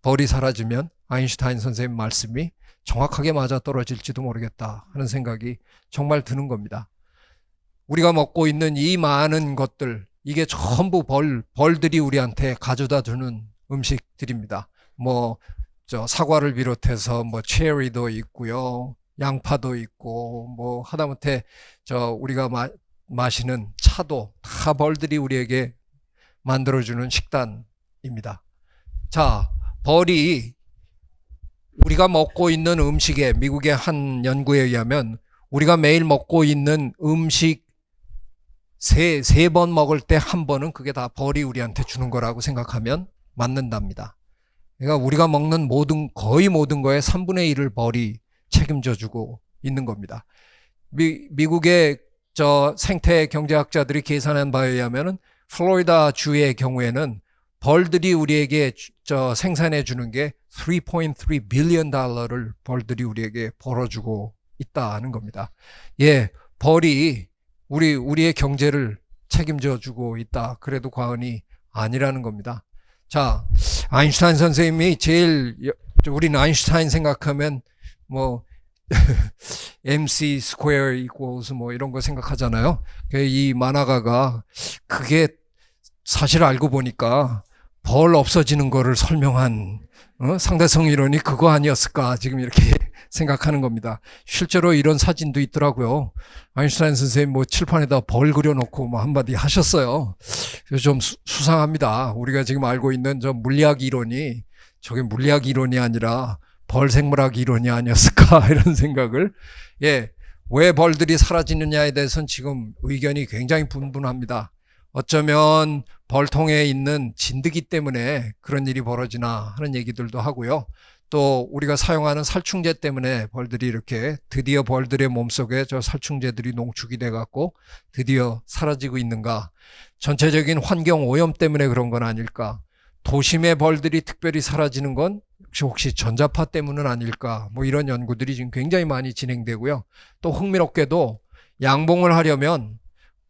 벌이 사라지면 아인슈타인 선생님 말씀이 정확하게 맞아떨어질지도 모르겠다 하는 생각이 정말 드는 겁니다. 우리가 먹고 있는 이 많은 것들, 이게 전부 벌들이 우리한테 가져다 주는 음식들입니다. 사과를 비롯해서 체리도 있고요, 양파도 있고, 하다못해 우리가 마시는 차도 다 벌들이 우리에게 만들어주는 식단입니다. 자, 벌이 우리가 먹고 있는 음식에, 미국의 한 연구에 의하면 우리가 매일 먹고 있는 음식 세 번 먹을 때 한 번은 그게 다 벌이 우리한테 주는 거라고 생각하면 맞는답니다. 그러니까 우리가 먹는 거의 모든 거에 3분의 1을 벌이 책임져 주고 있는 겁니다. 미국의 생태 경제학자들이 계산한 바에 의하면은 플로리다 주의 경우에는 벌들이 우리에게 생산해 주는 게 3.3 빌리언 달러를 벌들이 우리에게 벌어주고 있다는 겁니다. 예, 벌이 우리의 경제를 책임져 주고 있다. 그래도 과언이 아니라는 겁니다. 자, 아인슈타인 선생님이 우리는 아인슈타인 생각하면 뭐 MC 스퀘어 이퀄스 뭐 이런 거 생각하잖아요. 이 만화가가 그게 사실 알고 보니까 벌 없어지는 거를 설명한 상대성 이론이 그거 아니었을까 지금 이렇게 생각하는 겁니다. 실제로 이런 사진도 있더라고요. 아인슈타인 선생님 뭐 칠판에다 벌 그려놓고 뭐 한마디 하셨어요. 그래서 좀 수상합니다. 우리가 지금 알고 있는 저 물리학 이론이 저게 물리학 이론이 아니라 벌 생물학 이론이 아니었을까 이런 생각을. 왜 벌들이 사라지느냐에 대해서는 지금 의견이 굉장히 분분합니다. 어쩌면 벌통에 있는 진드기 때문에 그런 일이 벌어지나 하는 얘기들도 하고요. 또 우리가 사용하는 살충제 때문에 벌들이 이렇게 드디어 벌들의 몸속에 저 살충제들이 농축이 돼 갖고 드디어 사라지고 있는가. 전체적인 환경 오염 때문에 그런 건 아닐까. 도심의 벌들이 특별히 사라지는 건 혹시 전자파 때문은 아닐까. 뭐 이런 연구들이 지금 굉장히 많이 진행되고요. 또 흥미롭게도 양봉을 하려면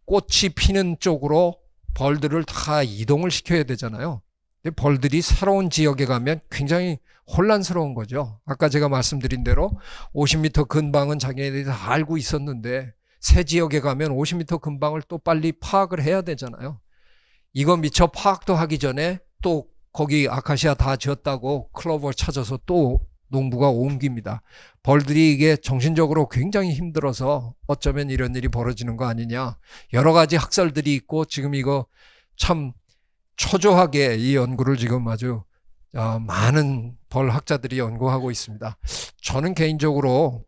꽃이 피는 쪽으로 벌들을 다 이동을 시켜야 되잖아요. 근데 벌들이 새로운 지역에 가면 굉장히 혼란스러운 거죠. 아까 제가 말씀드린 대로 50m 근방은 자기네들이 다 알고 있었는데 새 지역에 가면 50m 근방을 또 빨리 파악을 해야 되잖아요. 이거 미처 파악도 하기 전에 또 거기 아카시아 다 지었다고 클로버 찾아서 또 농부가 옮깁니다. 벌들이 이게 정신적으로 굉장히 힘들어서 어쩌면 이런 일이 벌어지는 거 아니냐. 여러 가지 학설들이 있고 지금 이거 참 초조하게 이 연구를 지금 아주 많은 벌 학자들이 연구하고 있습니다. 저는 개인적으로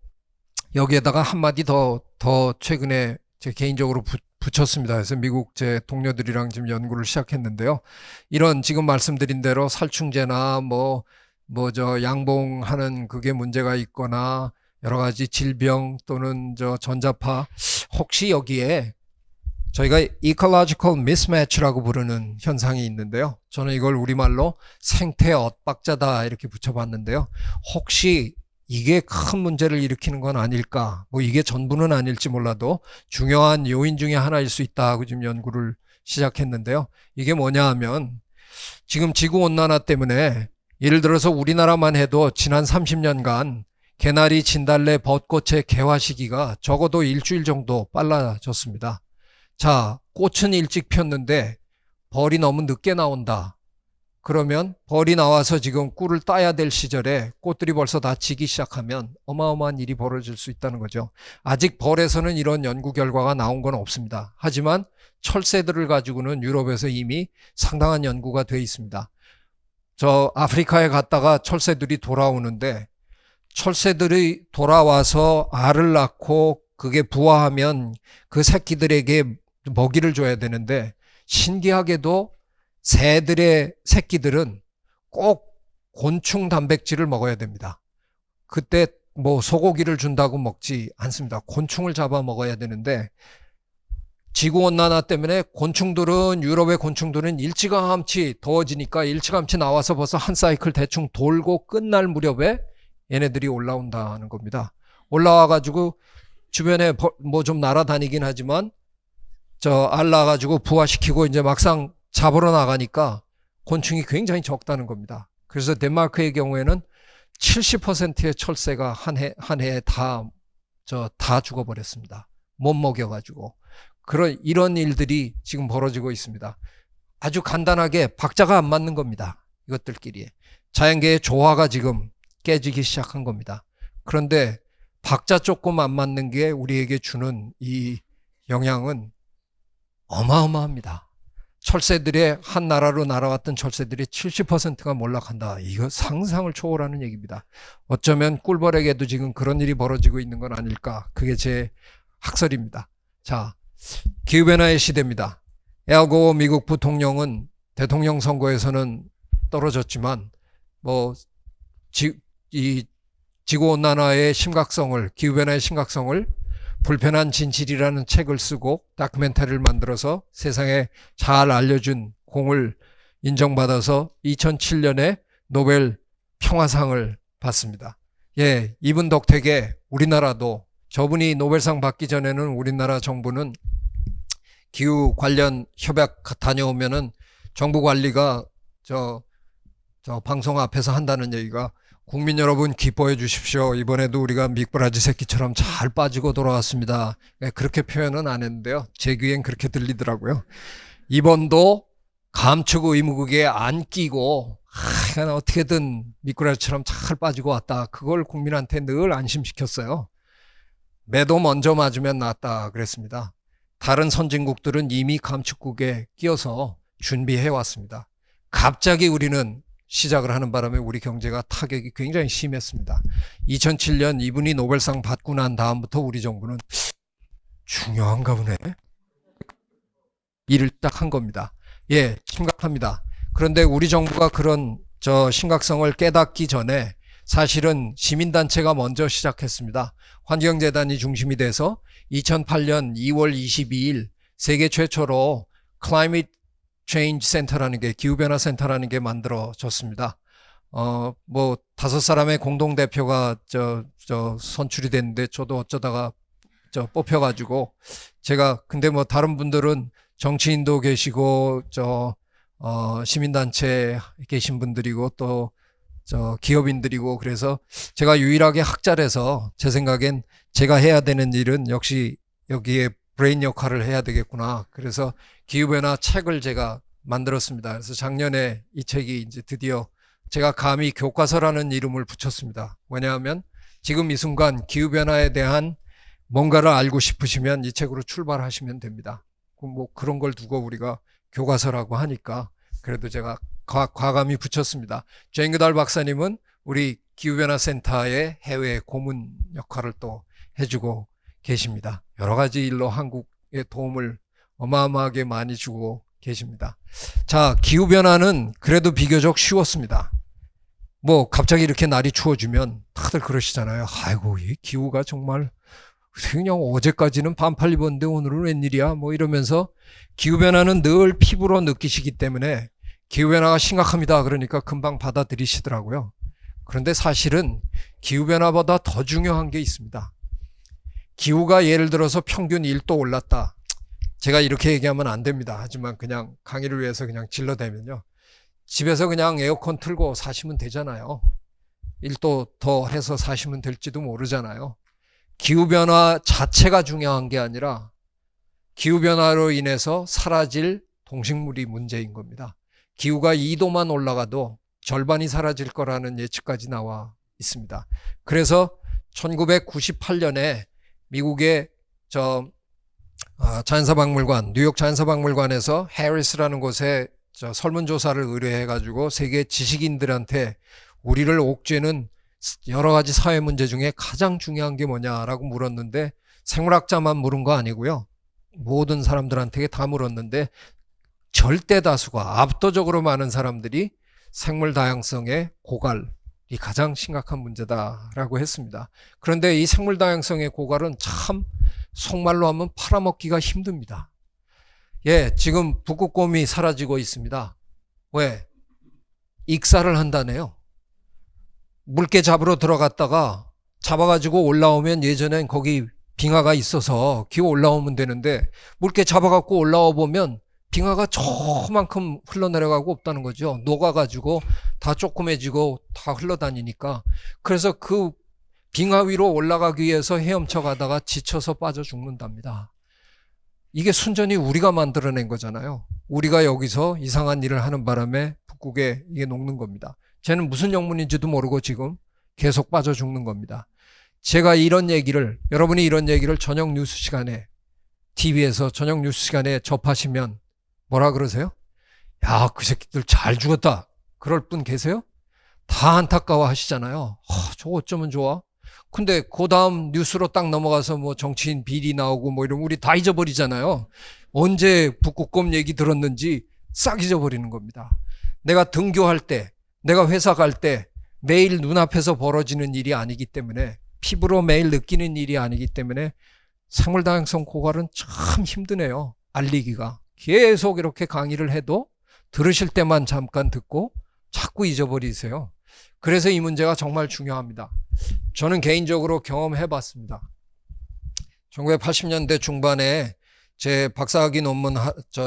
여기에다가 한마디 더 최근에 제 개인적으로 붙였습니다. 그래서 미국 제 동료들이랑 지금 연구를 시작했는데요. 이런 지금 말씀드린 대로 살충제나 저 양봉하는 그게 문제가 있거나 여러 가지 질병 또는 저 전자파, 혹시 여기에 저희가 ecological mismatch라고 부르는 현상이 있는데요. 저는 이걸 우리말로 생태 엇박자다 이렇게 붙여봤는데요. 혹시 이게 큰 문제를 일으키는 건 아닐까? 뭐 이게 전부는 아닐지 몰라도 중요한 요인 중에 하나일 수 있다 하고 지금 연구를 시작했는데요. 이게 뭐냐 하면 지금 지구온난화 때문에 예를 들어서 우리나라만 해도 지난 30년간 개나리, 진달래, 벚꽃의 개화 시기가 적어도 일주일 정도 빨라졌습니다. 자, 꽃은 일찍 폈는데 벌이 너무 늦게 나온다. 그러면 벌이 나와서 지금 꿀을 따야 될 시절에 꽃들이 벌써 다 지기 시작하면 어마어마한 일이 벌어질 수 있다는 거죠. 아직 벌에서는 이런 연구 결과가 나온 건 없습니다. 하지만 철새들을 가지고는 유럽에서 이미 상당한 연구가 돼 있습니다. 저 아프리카에 갔다가 철새들이 돌아오는데 철새들이 돌아와서 알을 낳고 그게 부화하면 그 새끼들에게 먹이를 줘야 되는데 신기하게도 새들의 새끼들은 꼭 곤충 단백질을 먹어야 됩니다. 그때 뭐 소고기를 준다고 먹지 않습니다. 곤충을 잡아 먹어야 되는데 지구온난화 때문에 곤충들은 유럽의 곤충들은 일찌감치 더워지니까 일찌감치 나와서 벌써 한 사이클 대충 돌고 끝날 무렵에 얘네들이 올라온다는 겁니다. 올라와가지고 주변에 뭐 좀 날아다니긴 하지만 저 알 낳아가지고 부화시키고 이제 막상 잡으러 나가니까 곤충이 굉장히 적다는 겁니다. 그래서 덴마크의 경우에는 70%의 철새가 한 해에 다 죽어버렸습니다. 못 먹여가지고. 이런 일들이 지금 벌어지고 있습니다. 아주 간단하게 박자가 안 맞는 겁니다. 이것들끼리. 자연계의 조화가 지금 깨지기 시작한 겁니다. 그런데 박자 조금 안 맞는 게 우리에게 주는 이 영향은 어마어마합니다. 철새들의 한 나라로 날아왔던 철새들의 70%가 몰락한다. 이거 상상을 초월하는 얘기입니다. 어쩌면 꿀벌에게도 지금 그런 일이 벌어지고 있는 건 아닐까. 그게 제 학설입니다. 자, 기후변화의 시대입니다. 알 고어 미국 부통령은 대통령 선거에서는 떨어졌지만 이 지구온난화의 심각성을, 기후변화의 심각성을 불편한 진실이라는 책을 쓰고 다큐멘터리를 만들어서 세상에 잘 알려준 공을 인정받아서 2007년에 노벨 평화상을 받습니다. 이분 덕택에 우리나라도, 저분이 노벨상 받기 전에는 우리나라 정부는 기후 관련 협약 다녀오면은 정부 관리가 저 방송 앞에서 한다는 얘기가 국민 여러분 기뻐해 주십시오. 이번에도 우리가 미꾸라지 새끼처럼 잘 빠지고 돌아왔습니다. 네, 그렇게 표현은 안 했는데요. 제 귀엔 그렇게 들리더라고요. 이번도 감축 의무국에 안 끼고 그냥 어떻게든 미꾸라지처럼 잘 빠지고 왔다. 그걸 국민한테 늘 안심시켰어요. 매도 먼저 맞으면 낫다 그랬습니다. 다른 선진국들은 이미 감축국에 끼어서 준비해 왔습니다. 갑자기 우리는 시작을 하는 바람에 우리 경제가 타격이 굉장히 심했습니다. 2007년 이분이 노벨상 받고 난 다음부터 우리 정부는 중요한가 보네. 일을 딱 한 겁니다. 예, 심각합니다. 그런데 우리 정부가 그런 심각성을 깨닫기 전에 사실은 시민단체가 먼저 시작했습니다. 환경재단이 중심이 돼서 2008년 2월 22일 세계 최초로 Climate Change Center라는 게, 기후변화 센터라는 게 만들어졌습니다. 뭐 5사람의 공동대표가 선출이 됐는데 저도 어쩌다가 뽑혀가지고 제가, 근데 뭐 다른 분들은 정치인도 계시고 시민단체에 계신 분들이고 또 기업인들이고, 그래서 제가 유일하게 학자라서 제 생각엔 제가 해야 되는 일은 역시 여기에 브레인 역할을 해야 되겠구나. 그래서 기후변화 책을 제가 만들었습니다. 그래서 작년에 이 책이 이제 드디어 제가 감히 교과서라는 이름을 붙였습니다. 왜냐하면 지금 이 순간 기후변화에 대한 뭔가를 알고 싶으시면 이 책으로 출발하시면 됩니다. 뭐 그런 걸 두고 우리가 교과서라고 하니까 그래도 제가 과감히 붙였습니다. 제잉그달 박사님은 우리 기후변화센터의 해외 고문 역할을 또 해주고 계십니다. 여러 가지 일로 한국에 도움을 어마어마하게 많이 주고 계십니다. 자, 기후변화는 그래도 비교적 쉬웠습니다. 뭐 갑자기 이렇게 날이 추워지면 다들 그러시잖아요. 아이고, 이 기후가 정말 그냥 어제까지는 반팔 입었는데 오늘은 웬일이야 뭐 이러면서, 기후변화는 늘 피부로 느끼시기 때문에 기후변화가 심각합니다. 그러니까 금방 받아들이시더라고요. 그런데 사실은 기후변화보다 더 중요한 게 있습니다. 기후가 예를 들어서 평균 1도 올랐다. 제가 이렇게 얘기하면 안 됩니다. 하지만 그냥 강의를 위해서 그냥 질러대면요, 집에서 그냥 에어컨 틀고 사시면 되잖아요. 1도 더 해서 사시면 될지도 모르잖아요. 기후변화 자체가 중요한 게 아니라 기후변화로 인해서 사라질 동식물이 문제인 겁니다. 기후가 2도만 올라가도 절반이 사라질 거라는 예측까지 나와 있습니다. 그래서 1998년에 미국의 자연사박물관, 뉴욕 자연사박물관에서 해리스라는 곳에 설문조사를 의뢰해가지고 세계 지식인들한테 우리를 옥죄는 여러 가지 사회 문제 중에 가장 중요한 게 뭐냐라고 물었는데, 생물학자만 물은 거 아니고요, 모든 사람들한테 다 물었는데 절대 다수가, 압도적으로 많은 사람들이 생물 다양성의 고갈이 가장 심각한 문제다라고 했습니다. 그런데 이 생물 다양성의 고갈은 참 속말로 하면 팔아먹기가 힘듭니다. 예, 지금 북극곰이 사라지고 있습니다. 왜? 익사를 한다네요. 물개 잡으러 들어갔다가 잡아가지고 올라오면, 예전엔 거기 빙하가 있어서 기어 올라오면 되는데 물개 잡아갖고 올라와 보면 빙하가 저만큼 흘러내려가고 없다는 거죠. 녹아가지고 다 조그매지고 다 흘러다니니까. 그래서 그 빙하 위로 올라가기 위해서 헤엄쳐 가다가 지쳐서 빠져 죽는답니다. 이게 순전히 우리가 만들어낸 거잖아요. 우리가 여기서 이상한 일을 하는 바람에 북극에 이게 녹는 겁니다. 쟤는 무슨 영문인지도 모르고 지금 계속 빠져 죽는 겁니다. 제가 이런 얘기를, 여러분이 이런 얘기를 저녁 뉴스 시간에, TV에서 저녁 뉴스 시간에 접하시면 뭐라 그러세요? 야, 그 새끼들 잘 죽었다. 그럴 분 계세요? 다 안타까워 하시잖아요. 저거 어쩌면 좋아? 근데 그 다음 뉴스로 딱 넘어가서 뭐 정치인 비리 나오고 뭐 이러면 우리 다 잊어버리잖아요. 언제 북극곰 얘기 들었는지 싹 잊어버리는 겁니다. 내가 등교할 때, 내가 회사 갈 때 매일 눈앞에서 벌어지는 일이 아니기 때문에, 피부로 매일 느끼는 일이 아니기 때문에 생물 다양성 고갈은 참 힘드네요. 알리기가. 계속 이렇게 강의를 해도 들으실 때만 잠깐 듣고 자꾸 잊어버리세요. 그래서 이 문제가 정말 중요합니다. 저는 개인적으로 경험해 봤습니다. 1980년대 중반에 제 박사학위 논문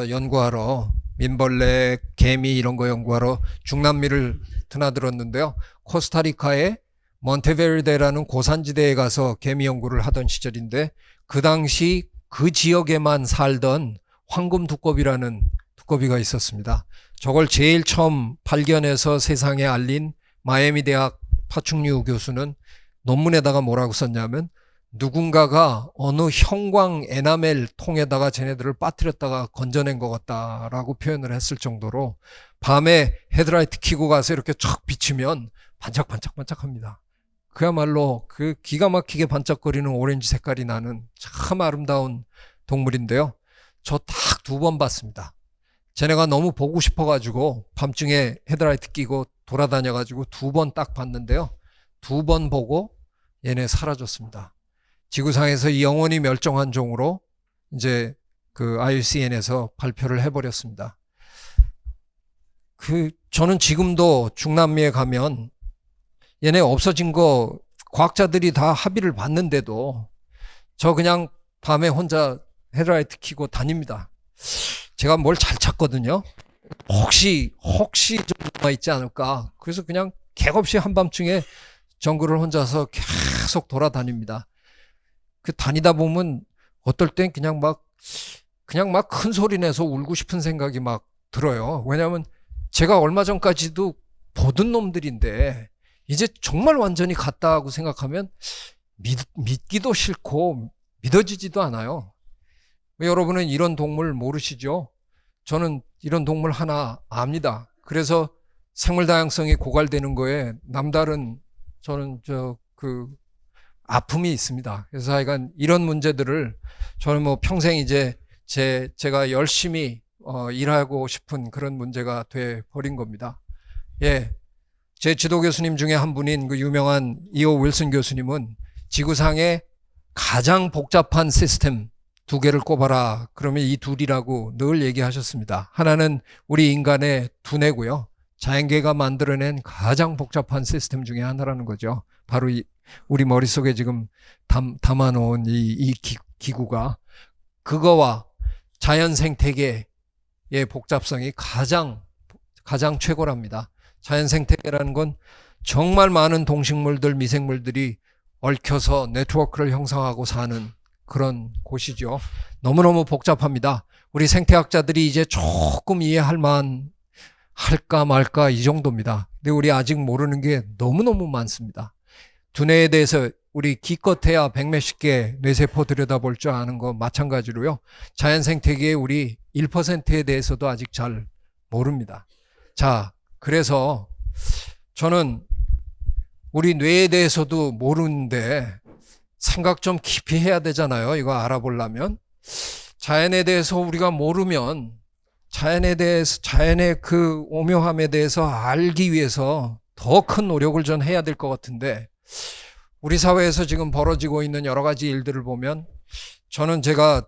연구하러 민벌레, 개미 이런 거 연구하러 중남미를 드나들었는데요. 코스타리카의 몬테베르데라는 고산지대에 가서 개미 연구를 하던 시절인데 그 당시 그 지역에만 살던 황금 두꺼비라는 두꺼비가 있었습니다. 저걸 제일 처음 발견해서 세상에 알린 마이애미 대학 파충류 교수는 논문에다가 뭐라고 썼냐면 누군가가 어느 형광 에나멜 통에다가 쟤네들을 빠뜨렸다가 건져낸 것 같다라고 표현을 했을 정도로 밤에 헤드라이트 켜고 가서 이렇게 촥 비추면 반짝반짝반짝합니다. 그야말로 그 기가 막히게 반짝거리는 오렌지 색깔이 나는 참 아름다운 동물인데요. 저 딱 2번 봤습니다. 쟤네가 너무 보고 싶어가지고 밤중에 헤드라이트 끼고 돌아다녀가지고 2번 딱 봤는데요. 2번 보고 얘네 사라졌습니다. 지구상에서 영원히 멸종한 종으로 이제 그 IUCN에서 발표를 해버렸습니다. 저는 지금도 중남미에 가면 얘네 없어진 거 과학자들이 다 합의를 봤는데도 저 그냥 밤에 혼자 헤드라이트 켜고 다닙니다. 제가 뭘 잘 찾거든요. 혹시 좀 남아있지 않을까. 그래서 그냥 객없이 한밤중에 정글을 혼자서 계속 돌아다닙니다. 그 다니다 보면 어떨 땐 그냥 막 큰 소리 내서 울고 싶은 생각이 막 들어요. 왜냐하면 제가 얼마 전까지도 보던 놈들인데 이제 정말 완전히 갔다 하고 생각하면 믿기도 싫고 믿어지지도 않아요. 여러분은 이런 동물 모르시죠? 저는 이런 동물 하나 압니다. 그래서 생물 다양성이 고갈되는 거에 남다른 저는 아픔이 있습니다. 그래서 하여간 이런 문제들을 저는 뭐 평생 이제 제가 열심히 일하고 싶은 그런 문제가 돼 버린 겁니다. 예. 제 지도 교수님 중에 한 분인 그 유명한 이오 윌슨 교수님은 지구상에 가장 복잡한 시스템 2개를 꼽아라. 그러면 이 둘이라고 늘 얘기하셨습니다. 하나는 우리 인간의 두뇌고요. 자연계가 만들어낸 가장 복잡한 시스템 중에 하나라는 거죠. 바로 우리 머릿속에 지금 담아놓은 이 기구가 그거와 자연 생태계의 복잡성이 가장 최고랍니다. 자연 생태계라는 건 정말 많은 동식물들, 미생물들이 얽혀서 네트워크를 형성하고 사는 그런 곳이죠. 너무너무 복잡합니다. 우리 생태학자들이 이제 조금 이해할 만 할까 말까 이 정도입니다. 근데 우리 아직 모르는 게 너무너무 많습니다. 두뇌에 대해서 우리 기껏해야 100몇십 개 뇌세포 들여다볼 줄 아는 거 마찬가지로요. 자연 생태계의 우리 1%에 대해서도 아직 잘 모릅니다. 자, 그래서 저는 우리 뇌에 대해서도 모르는데 생각 좀 깊이 해야 되잖아요. 이거 알아보려면. 자연에 대해서 우리가 모르면 자연의 그 오묘함에 대해서 알기 위해서 더 큰 노력을 전 해야 될 것 같은데 우리 사회에서 지금 벌어지고 있는 여러 가지 일들을 보면 저는 제가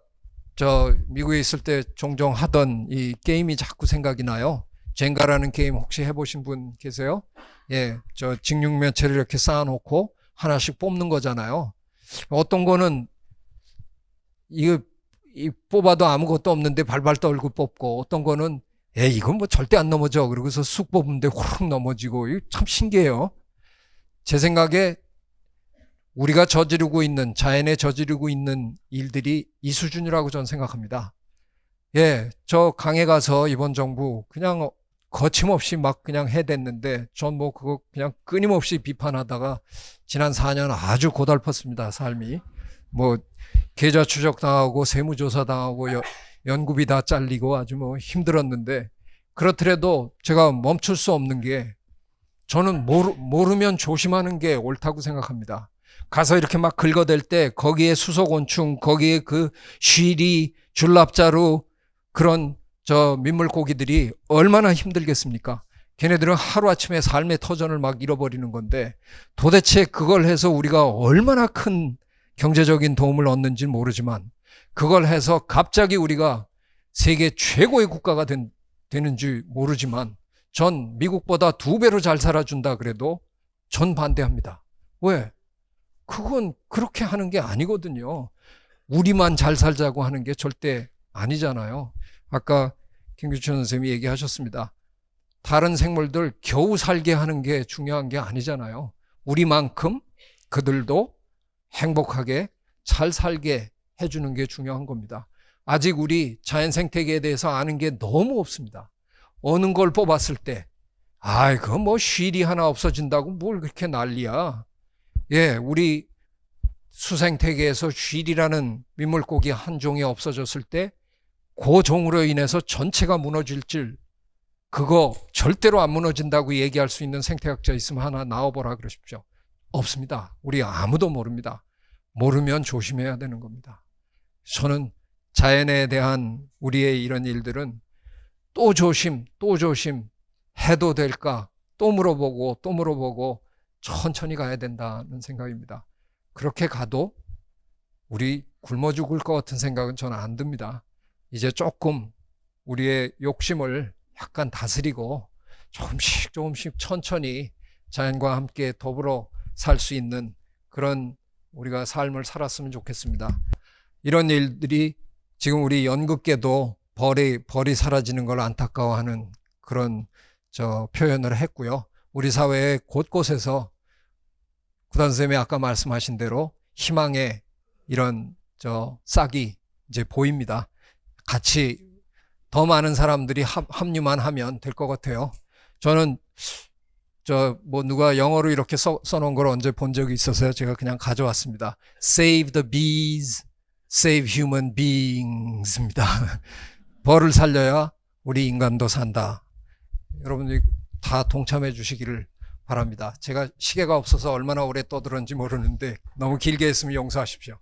미국에 있을 때 종종 하던 이 게임이 자꾸 생각이 나요. 젠가라는 게임 혹시 해보신 분 계세요? 예, 직육면체를 이렇게 쌓아놓고 하나씩 뽑는 거잖아요. 어떤 거는 뽑아도 아무것도 없는데 발발 떨고 뽑고 어떤 거는 이건 뭐 절대 안 넘어져 그러고서 쑥 뽑는데 후룩 넘어지고 이거 참 신기해요. 제 생각에 우리가 자연에 저지르고 있는 일들이 이 수준이라고 저는 생각합니다. 예, 저 강에 가서 이번 정부 그냥 거침없이 막 그냥 해댔는데 전 뭐 그거 그냥 끊임없이 비판하다가 지난 4년 아주 고달팠습니다. 삶이. 뭐 계좌 추적 당하고 세무조사 당하고 연구비 다 잘리고 아주 뭐 힘들었는데 그렇더라도 제가 멈출 수 없는 게 저는 모르면 조심하는 게 옳다고 생각합니다. 가서 이렇게 막 긁어댈 때 거기에 수소곤충, 거기에 그 쉬리, 줄납자루 그런 민물고기들이 얼마나 힘들겠습니까? 걔네들은 하루아침에 삶의 터전을 막 잃어버리는 건데 도대체 그걸 해서 우리가 얼마나 큰 경제적인 도움을 얻는지는 모르지만 그걸 해서 갑자기 우리가 세계 최고의 국가가 되는지 모르지만 전 미국보다 2배로 잘 살아준다 그래도 전 반대합니다. 왜? 그건 그렇게 하는 게 아니거든요. 우리만 잘 살자고 하는 게 절대 아니잖아요. 아까 김규천 선생님이 얘기하셨습니다. 다른 생물들 겨우 살게 하는 게 중요한 게 아니잖아요. 우리만큼 그들도 행복하게 잘 살게 해주는 게 중요한 겁니다. 아직 우리 자연 생태계에 대해서 아는 게 너무 없습니다. 어느 걸 뽑았을 때 그거 뭐 쉬리 하나 없어진다고 뭘 그렇게 난리야. 예, 우리 수생태계에서 쉬리라는 민물고기 한 종이 없어졌을 때 그 종으로 인해서 전체가 무너질 줄, 그거 절대로 안 무너진다고 얘기할 수 있는 생태학자 있으면 하나 나와보라 그러십시오. 없습니다. 우리 아무도 모릅니다. 모르면 조심해야 되는 겁니다. 저는 자연에 대한 우리의 이런 일들은 또 조심 해도 될까? 또 물어보고 천천히 가야 된다는 생각입니다. 그렇게 가도 우리 굶어 죽을 것 같은 생각은 저는 안 듭니다. 이제 조금 우리의 욕심을 약간 다스리고 조금씩 천천히 자연과 함께 더불어 살 수 있는 그런 우리가 삶을 살았으면 좋겠습니다. 이런 일들이 지금 우리 연극계도 벌이 사라지는 걸 안타까워하는 그런 표현을 했고요. 우리 사회의 곳곳에서 구단 선생님이 아까 말씀하신 대로 희망의 이런 싹이 이제 보입니다. 같이 더 많은 사람들이 합류만 하면 될 것 같아요. 저는 누가 영어로 이렇게 써놓은 걸 언제 본 적이 있어서요. 제가 그냥 가져왔습니다. Save the bees, save human beings 입니다. 벌을 살려야 우리 인간도 산다. 여러분들이 다 동참해 주시기를 바랍니다. 제가 시계가 없어서 얼마나 오래 떠들었는지 모르는데 너무 길게 했으면 용서하십시오.